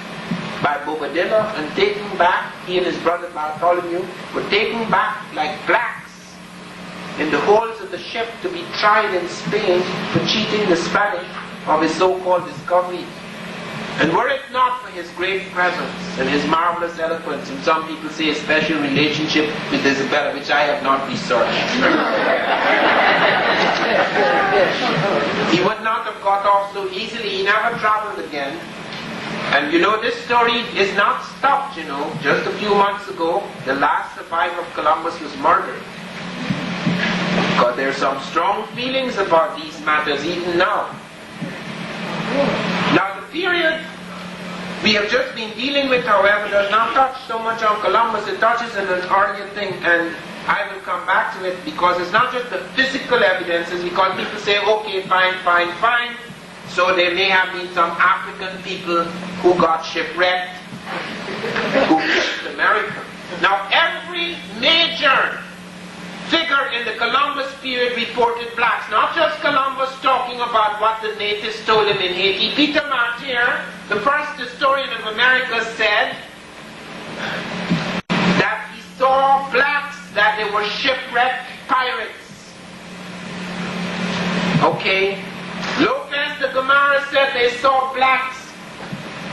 by Bobadilla and taken back. He and his brother Bartholomew were taken back like blacks in the holds of the ship to be tried in Spain for cheating the Spanish of his so-called discovery. And were it not for his great presence and his marvelous eloquence, and some people say a special relationship with Isabella, which I have not researched, he would not have got off so easily. He never traveled again. And you know, this story is not stopped, you know. Just a few months ago, the last survivor of Columbus was murdered. Because there are some strong feelings about these matters even now. Now the period we have just been dealing with, however, does not touch so much on Columbus. It touches on an earlier thing, and I will come back to it, because it's not just the physical evidences, because people say, okay, fine, fine, fine. So there may have been some African people who got shipwrecked, who reached America. Now every major figure in the Columbus period reported blacks, not just Columbus talking about what the natives told him in Haiti. Peter Martyr, the first historian of America, said that he saw blacks, that they were shipwrecked pirates. Okay? Lopez de Gomara said they saw blacks.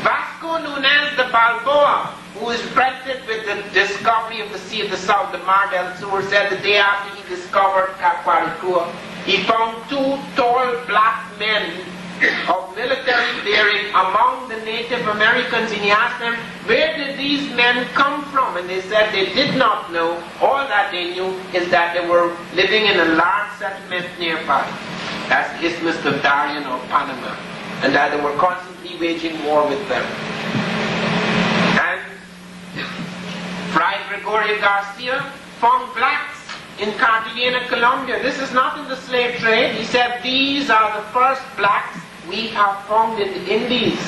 Vasco Nunez de Balboa, who is credited with the discovery of the Sea of the South, the Mar del Sur, said the day after he discovered Caquaricua, he found two tall black men of military bearing among the Native Americans, and he asked them, where did these men come from? And they said they did not know. All that they knew is that they were living in a large settlement nearby. That's the Isthmus of Darien or Panama, and that they were constantly waging war with them. And Fray Gregorio Garcia found blacks in Cartagena, Colombia. This is not in the slave trade. He said, these are the first blacks we have found in the Indies.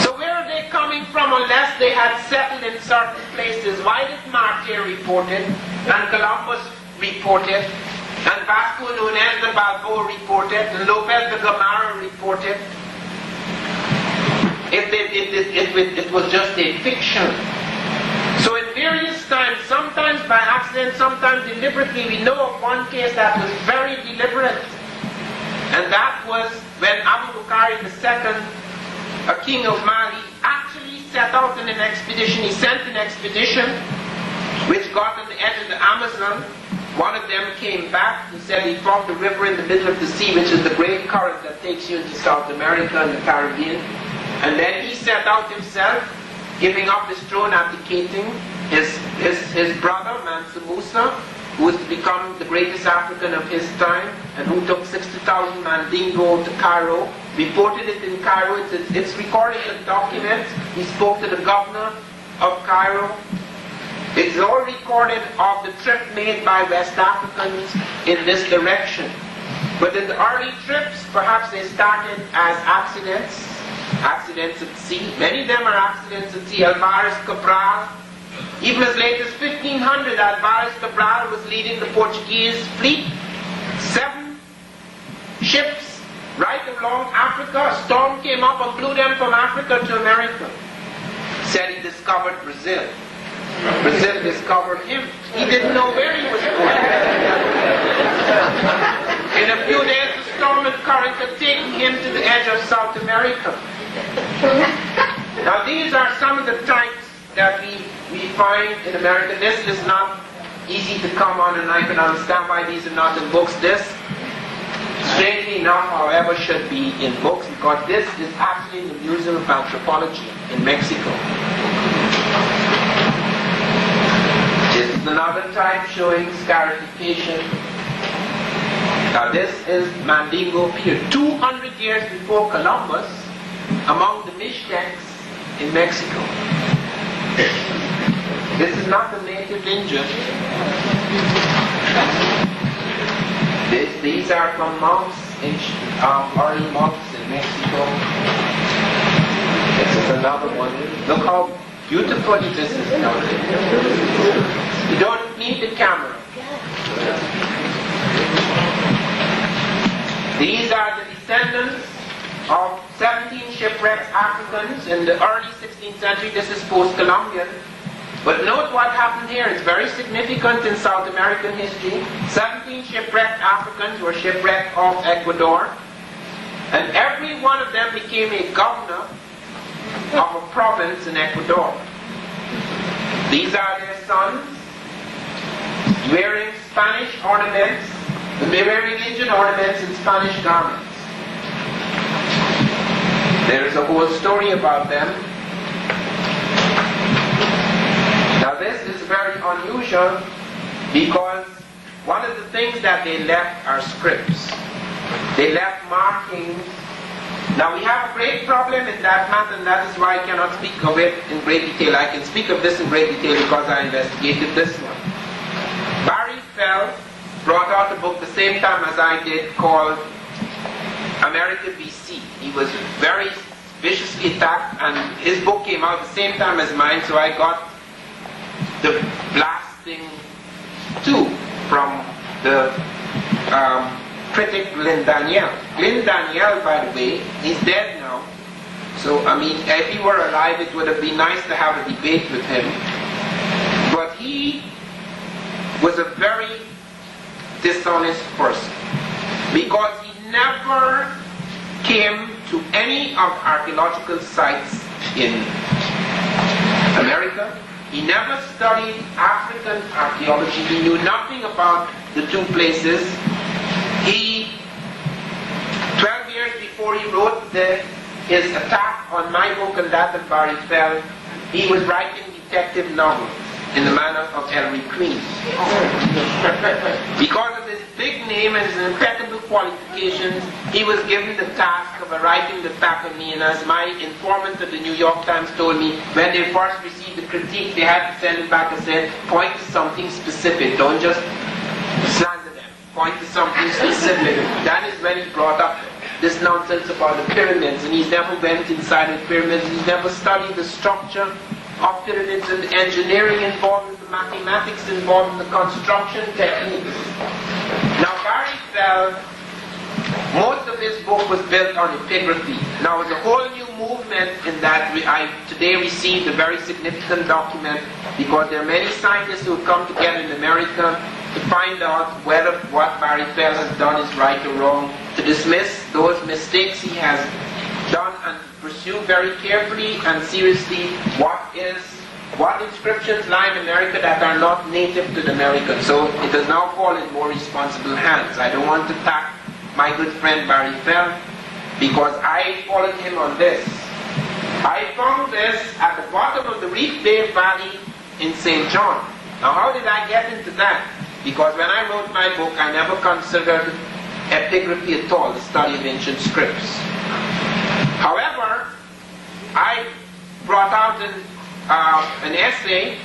So where are they coming from unless they had settled in certain places? Why did Martyr report it, and Columbus report it, and Vasco Nunez de Balboa report it, and Lopez de Gomara report it? It was just a fiction. So in various times, sometimes by accident, sometimes deliberately, we know of one case that was very deliberate. And that was when Abu Bakr II, a king of Mali, actually set out on an expedition. He sent an expedition which got on the edge of the Amazon. One of them came back and said he found the river in the middle of the sea, which is the great current that takes you into South America and the Caribbean. And then he set out himself, giving up his throne, abdicating. His brother, Mansa Musa, who was to become the greatest African of his time, and who took 60,000 Mandingo to Cairo, reported it in Cairo. It's recorded in documents. He spoke to the governor of Cairo. It's all recorded of the trip made by West Africans in this direction. But in the early trips, perhaps they started as accidents at sea. Many of them are accidents at sea. Alvarez Cabral, even as late as 1500, Alvarez Cabral was leading the Portuguese fleet. 7 ships right along Africa. A storm came up and blew them from Africa to America. Said he discovered Brazil. Brazil discovered him. He didn't know where he was going. In a few days, the storm and current had taken him to the edge of South America. Now, these are some of the types that we find in America. This is not easy to come on, and I can understand why these are not in books. This, strangely enough, however, should be in books, because this is actually in the Museum of Anthropology in Mexico. This is another type showing scarification. Now this is Mandingo period, 200 years before Columbus, among the Mixtecs in Mexico. This is not the native Indian. These are from monks, early monks in Mexico. This is another one. Look how beautifully this is done. You don't need the camera. These are the descendants of 17 shipwrecked Africans in the early 16th century. This is Post-Columbian. But note what happened here. It's very significant in South American history. 17 shipwrecked Africans were shipwrecked off Ecuador. And every one of them became a governor of a province in Ecuador. These are their sons, wearing Spanish ornaments, wearing Indian ornaments and Spanish garments. There is a whole story about them. Now this is very unusual because one of the things that they left are scripts. They left markings. Now we have a great problem in that matter, and that is why I cannot speak of it in great detail. I can speak of this in great detail because I investigated this one. Fell brought out a book the same time as I did called America BC. He was very viciously attacked, and his book came out the same time as mine, so I got the blasting too from the critic Glyn Daniel. Glyn Daniel, by the way, he's dead now. So, I mean, if he were alive, it would have been nice to have a debate with him. But he was a very dishonest person, because he never came to any of the archaeological sites in America. He never studied African archaeology. He knew nothing about the two places. He, 12 years before he wrote his attack on my book and that of Barry Fell, he was writing detective novels in the manner of Ellery Queen. Because of his big name and his impeccable qualifications, he was given the task of writing the attack on me, and as my informant at the New York Times told me, when they first received the critique, they had to send it back and say, point to something specific, don't just slander them, point to something specific. That is when he brought up this nonsense about the pyramids, and he's never went inside the pyramids, he's never studied the structure of pyramids and the engineering involved, the mathematics involved, the construction techniques. Now, Barry Fell, most of his book was built on epigraphy. Now, it's a whole new movement in that I today received a very significant document, because there are many scientists who have come together in America to find out whether what Barry Fell has done is right or wrong, to dismiss those mistakes he has done, and pursue very carefully and seriously what inscriptions lie in America that are not native to the Americans. So it has now fallen in more responsible hands. I don't want to attack my good friend Barry Fell, because I followed him on this. I found this at the bottom of the Reef Bay Valley in St. John. Now, how did I get into that? Because when I wrote my book, I never considered epigraphy at all, the study of ancient scripts. However, I brought out an essay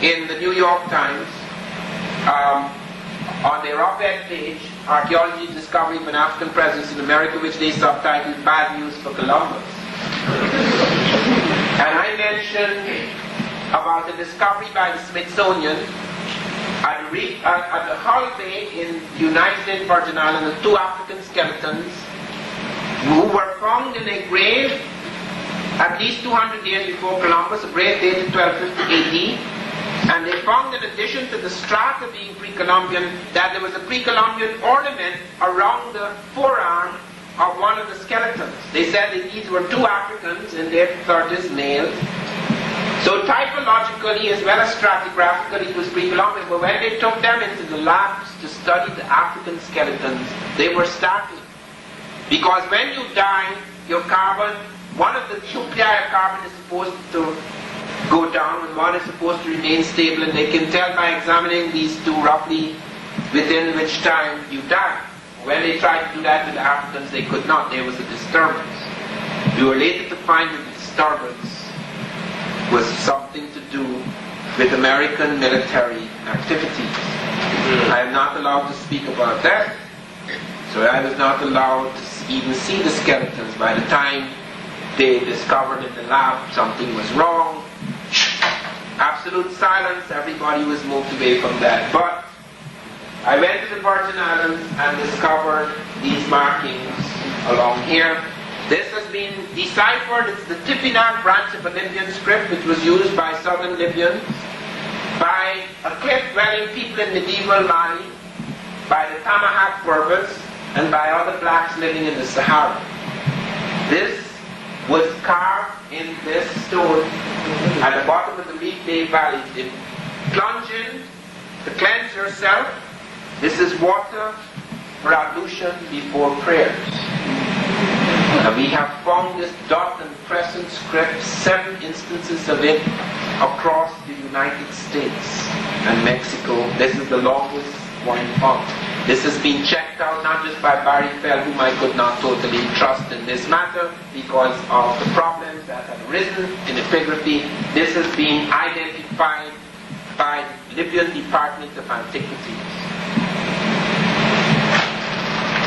in the New York Times on their op-ed page, Archaeology Discovery of an African Presence in America, which they subtitled Bad News for Columbus. And I mentioned about the discovery by the Smithsonian at the Hull Bay in the United States Virgin Islands of two African skeletons who were found in a grave at least 200 years before Columbus, a grave dated 1250 AD. And they found, in addition to the strata being pre-Columbian, that there was a pre-Columbian ornament around the forearm of one of the skeletons. They said that these were two Africans in their 30s, males. So typologically as well as stratigraphically it was pre-Columbian, but when they took them into the labs to study the African skeletons, they were startled. Because when you die, your carbon, one of the nuclei of carbon is supposed to go down and one is supposed to remain stable, and they can tell by examining these two roughly within which time you die. When they tried to do that with the Africans, they could not. There was a disturbance. We were later to find that the disturbance was something to do with American military activities. I am not allowed to speak about that, so I was not allowed to even see the skeletons. By the time they discovered in the lab something was wrong, absolute silence, everybody was moved away from that. But I went to the Virgin Islands and discovered these markings along here. This has been deciphered. It's the Tifinagh branch of a Libyan script, which was used by southern Libyans, by a cliff-dwelling people in medieval Mali, by the Tamahak Berbers, and by other blacks living in the Sahara. This was carved in this stone at the bottom of the Reef Bay Valley. To plunge in, to cleanse yourself. This is water for ablution before prayers. And we have found this dot and crescent script, 7 instances of it across the United States and Mexico. This is the longest one found. This has been checked out not just by Barry Fell, whom I could not totally trust in this matter because of the problems that have arisen in epigraphy. This has been identified by the Libyan Department of Antiquities.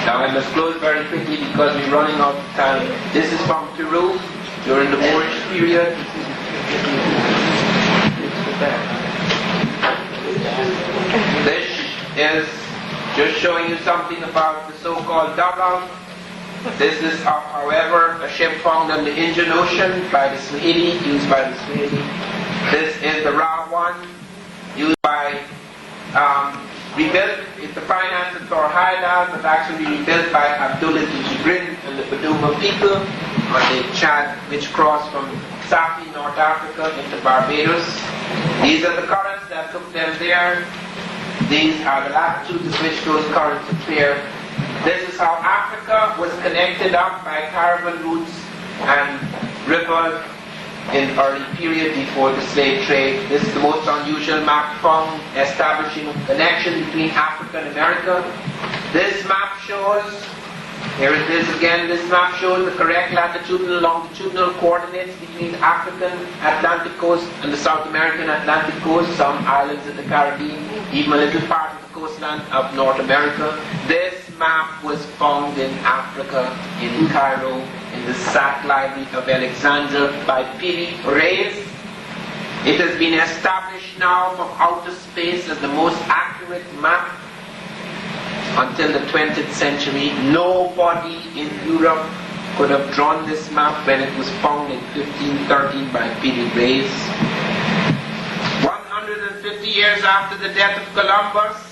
Now I must close very quickly because we're running out of time. This is from Peru during the Moorish period. This is just showing you something about the so-called double. This is, however, a ship found on the Indian Ocean by the Swahili, used by the Swahili. This is the Ra one, used by, rebuilt, it's the finances for Haidar, but actually rebuilt by Abdullah Jibrin and the Baduma people on the Chad, which crossed from Safi, North Africa, into Barbados. These are the currents that took them there. These are the latitudes at which those currents appear. This is how Africa was connected up by caravan routes and rivers in early period before the slave trade. This is the most unusual map found establishing a connection between Africa and America. This map shows, here it is again, this map shows the correct latitudinal and longitudinal coordinates between the African Atlantic coast and the South American Atlantic coast, some islands in the Caribbean, even a little part of the coastline of North America. This map was found in Africa, in Cairo, in the Sac Library of Alexandria by Piri Reis. It has been established now from outer space as the most accurate map until the 20th century. Nobody in Europe could have drawn this map when it was found in 1513 by Piri Reis. 150 years after the death of Columbus,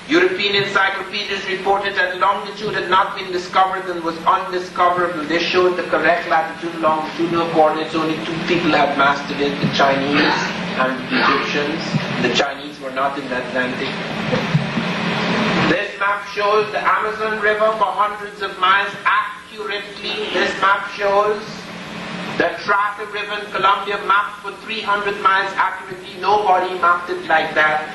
European encyclopedias reported that longitude had not been discovered and was undiscoverable. They showed the correct latitude and longitudinal coordinates. Only two people had mastered it, the Chinese and the Egyptians. The Chinese were not in the Atlantic. This map shows the Amazon River for hundreds of miles accurately. This map shows the Trata River in Colombia mapped for 300 miles accurately. Nobody mapped it like that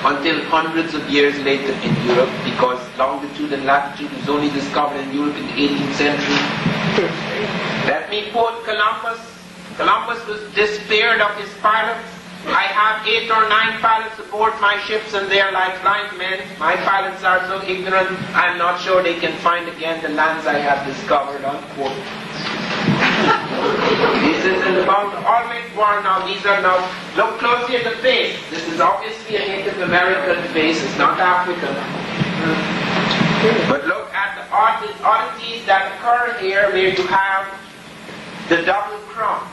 until hundreds of years later in Europe, because longitude and latitude was only discovered in Europe in the 18th century. Let me quote Columbus. Columbus was despaired of his pilots. I have 8 or 9 pilots aboard my ships and they are like blind men. My pilots are so ignorant, I am not sure they can find again the lands I have discovered, unquote. This is in the Mount Olmec War now. These are now, look closely at the face. This is obviously a Native American face, it's not African. But look at the oddities that occur here where you have the double crown,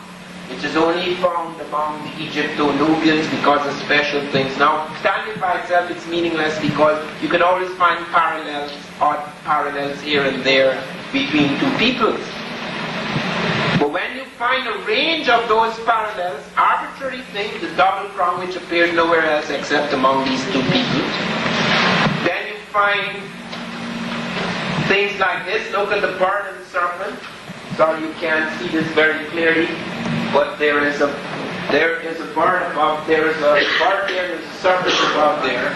which is only found among the Egypto-Nubians because of special things. Now, standing by itself, it's meaningless because you can always find parallels, odd parallels here and there between two peoples. But when you find a range of those parallels, arbitrary things, the double crown which appears nowhere else except among these two people, then you find things like this. Look at the bird and the serpent. Sorry you can't see this very clearly, but there is a bird above, there is a bird there, there's a serpent above there.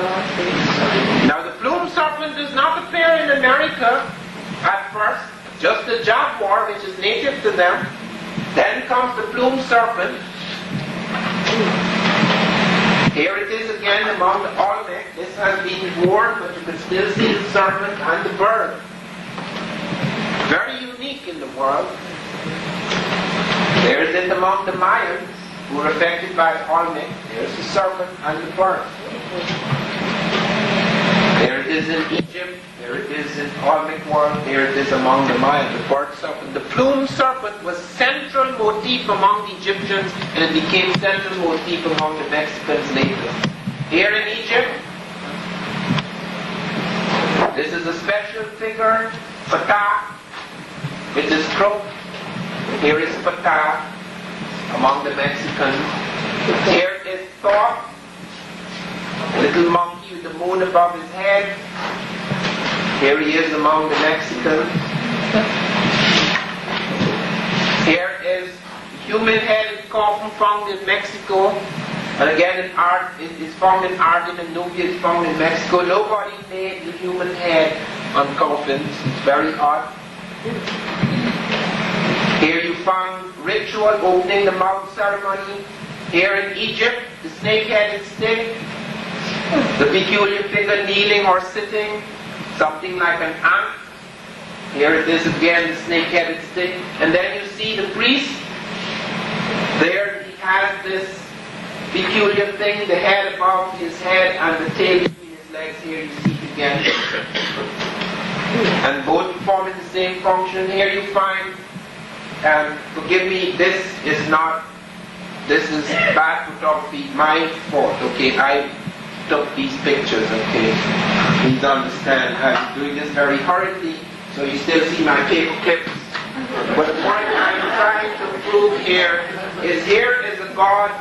Now the plume serpent does not appear in America at first. Just the jaguar, which is native to them. Then comes the plume serpent. Here it is again among the Olmec. This has been worn, but you can still see the serpent and the bird. Very unique in the world. There it is among the Mayans, who were affected by Olmec. There's the serpent and the bird. There it is in Egypt. There it is in Olmec world. There it is among the Mayans, the bird serpent. The plume serpent was central motif among the Egyptians, and it became central motif among the Mexicans later. Here in Egypt, this is a special figure, Fatah, with his throat. Here is Fatah among the Mexicans. Here is Thoth, a little monkey with the moon above his head. Here he is among the Mexicans. Here is human-headed coffin found in Mexico. And again, art is found in Arden and Nubia is found in Mexico. Nobody made the human head on coffins. It's very odd. Here you find ritual opening the mouth ceremony. Here in Egypt, the snake-headed stick. The peculiar figure kneeling or sitting. Something like an ant Here it is again, the snake-headed stick. And then you see the priest. There he has this peculiar thing, the head above his head and the tail between his legs. Here you see it again. And both performing the same function. Here you find, forgive me, this is bad photography, my fault, okay? I took these pictures, okay? Please understand, I'm doing this very hurriedly, so you still see my paper clips. But the point I'm trying to prove here is a god,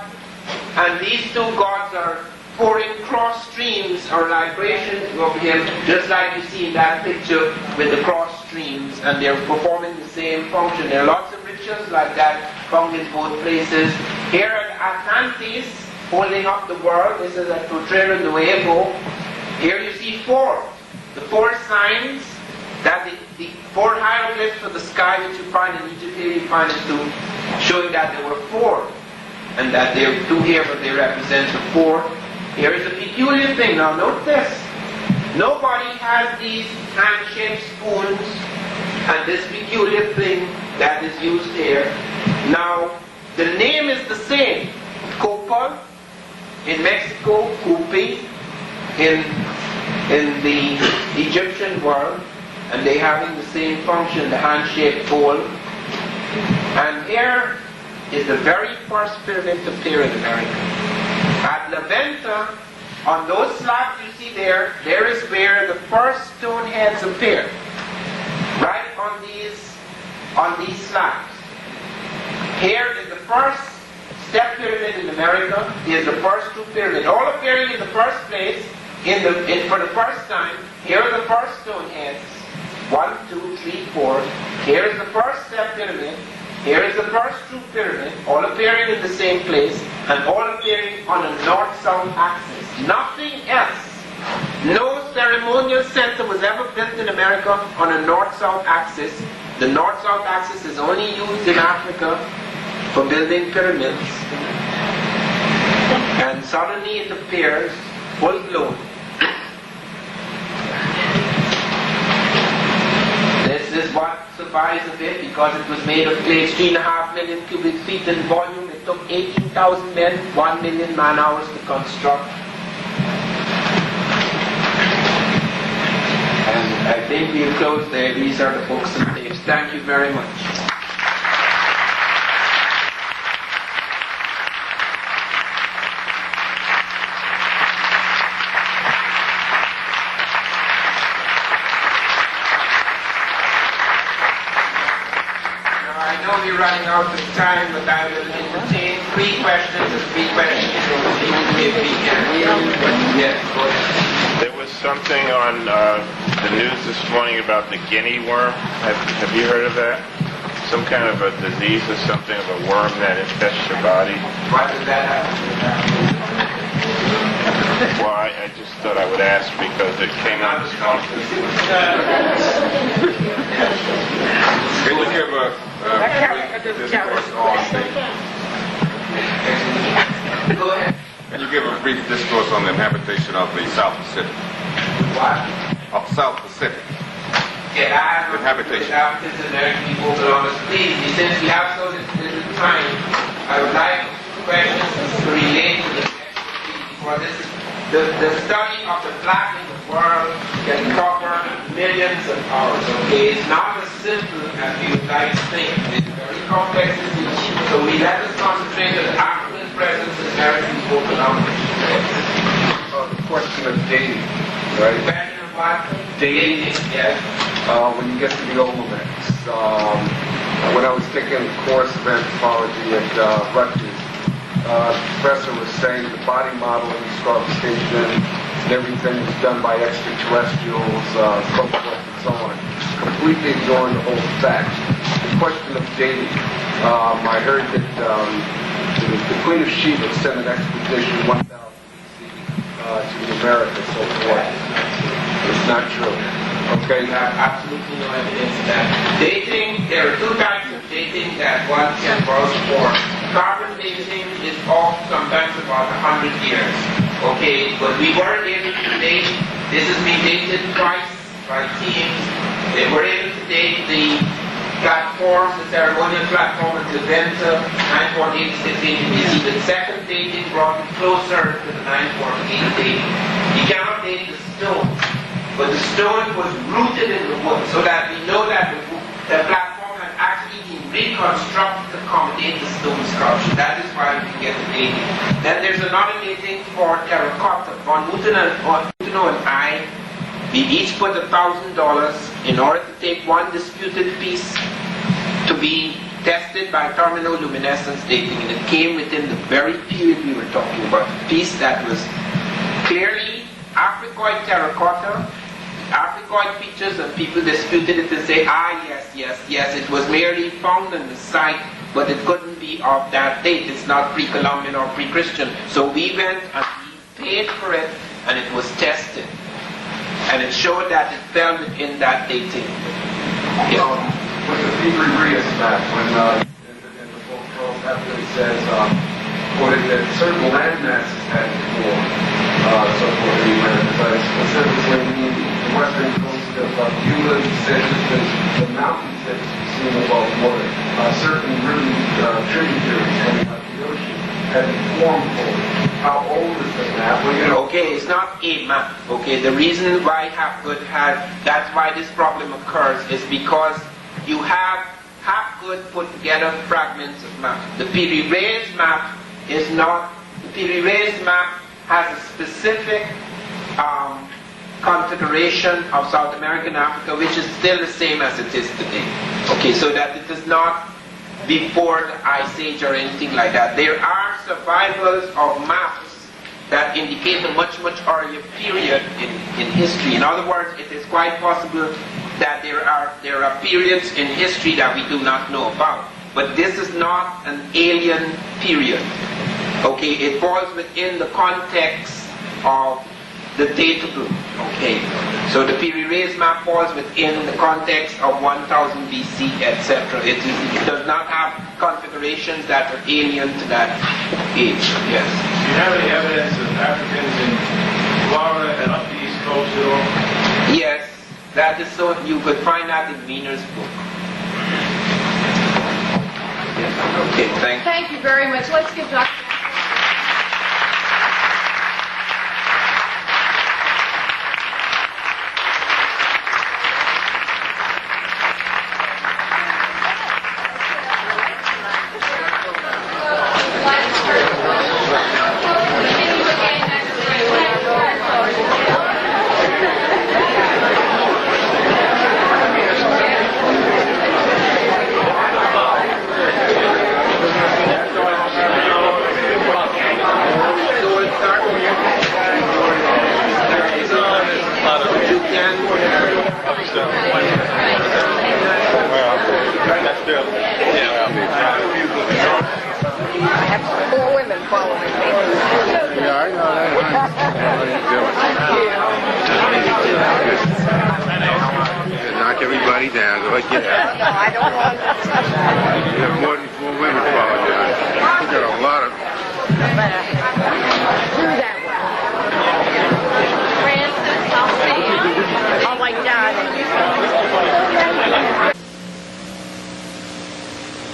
and these two gods are pouring cross streams or librations of him, just like you see in that picture with the cross streams, and they're performing the same function. There are lots of rituals like that found in both places. Here at Atlantis, holding up the world, this is at Potrero Nuevo. Here you see the four signs, that the four hieroglyphs for the sky which you find in Egypt, here you find it too, showing that there were four, and that there are two here, but they represent the four. Here is a peculiar thing. Now note this. Nobody has these hand-shaped spoons and this peculiar thing that is used here. Now, the name is the same. Copal in Mexico, Kupi in the Egyptian world, and they having the same function, the hand-shaped bowl. And here is the very first pyramid to appear in America. At La Venta, on those slabs you see there is where the first stone heads appear. Right on these slabs. Here is the first step pyramid in America. Here's the first two pyramids, all appearing in the first place, for the first time. Here are the first stone heads. 1, 2, 3, 4. Here is the first step pyramid. Here is the first true pyramid, all appearing in the same place, and all appearing on a north-south axis. Nothing else. No ceremonial center was ever built in America on a north-south axis. The north-south axis is only used in Africa for building pyramids. And suddenly it appears full-blown. This is what survives of it, because it was made of clay, 3.5 million cubic feet in volume. It took 18,000 men, 1 million man-hours to construct. And I think we'll close there. These are the books and tapes. Thank you very much. We're running out of time, but I will entertain 3 questions and 3 questions if we can. Yes, go ahead. There was something on the news this morning about the guinea worm. Have you heard of that? Some kind of a disease or something of a worm that infests your body. Why did that happen? Well, I just thought I would ask because it came out this morning. Can you give a brief discourse on Go ahead. Can you give a brief discourse on the inhabitation of the South Pacific? What? Of South Pacific. Yeah, I have inhabitation. American people, but honestly, since we have so little time, I would like questions to relate to the for this. The study of the flattening of the world can cover millions of hours, okay? It's not as simple as you would like to think. It's very complex indeed. So we let us concentrate on the African presence in American spoken language. The question of dating, right? The question of what? Dating, yes. When you get to the Olmecs. When I was taking a course of anthropology at Rutgers, the professor was saying the body modeling, scarification, and everything was done by extraterrestrials, so forth and so on, completely ignoring the whole fact. The question of dating. I heard that the Queen of Sheba sent an expedition 1000 BC to America, so forth. It's not true. Okay. We have absolutely no evidence of that. Dating, there are 2 types of dating that one can vouch for. Carbon dating is off sometimes about 100 years. Okay, but we weren't able to date. This has been dated twice by teams They were able to date the platform, the ceremonial platform at Leventa, 948 BC. The second dating brought it closer to the 948 dating. You cannot date the stone, but the stone was rooted in the wood, so that we know that the platform had actually been reconstructed to accommodate the stone sculpture. That is why we get the dating. Then there's another dating for terracotta. Von Moutenot and I, we each put $1,000 in order to take one disputed piece to be tested by terminoluminescence dating, and it came within the very period we were talking about. A piece that was clearly Africoid terracotta, Africoid features, and people disputed it to say, yes, it was merely found on the site, but it couldn't be of that date. It's not pre-Columbian or pre-Christian. So we went and we paid for it, and it was tested. And it showed that it fell within that dating. Yes. With the Epigraphic map, when in the book, it says, quoted that certain land masses had formed, so forth, but specifically mean the western coast of Cuba, the mountains that you see above water, certain river tributaries coming out of the ocean had formed forward. How old is the map? Okay, it's not a map. Okay, the reason why Hapgood had, that's why this problem occurs, is because you have Hapgood put together fragments of maps. The Piri-Reis map is not, the Piri-Reis map has a specific configuration of South American Africa, which is still the same as it is today. Okay, so that it is not before the Ice Age or anything like that. There are survivals of maps that indicate a much, much earlier period in history. In other words, it is quite possible that there are periods in history that we do not know about. But this is not an alien period. Okay, it falls within the context of the datable. Okay, so the Piri-Reis map falls within the context of 1000 BC, etc. It does not have configurations that are alien to that age. Yes. Do you have any evidence of Africans in Florida and up the East Coast at all? Yes, that is so. You could find that in Wiener's book. Yes. Okay, thank you. Thank you very much. Let's give Dr. Knock everybody down. Go ahead, get out. No, I don't want to.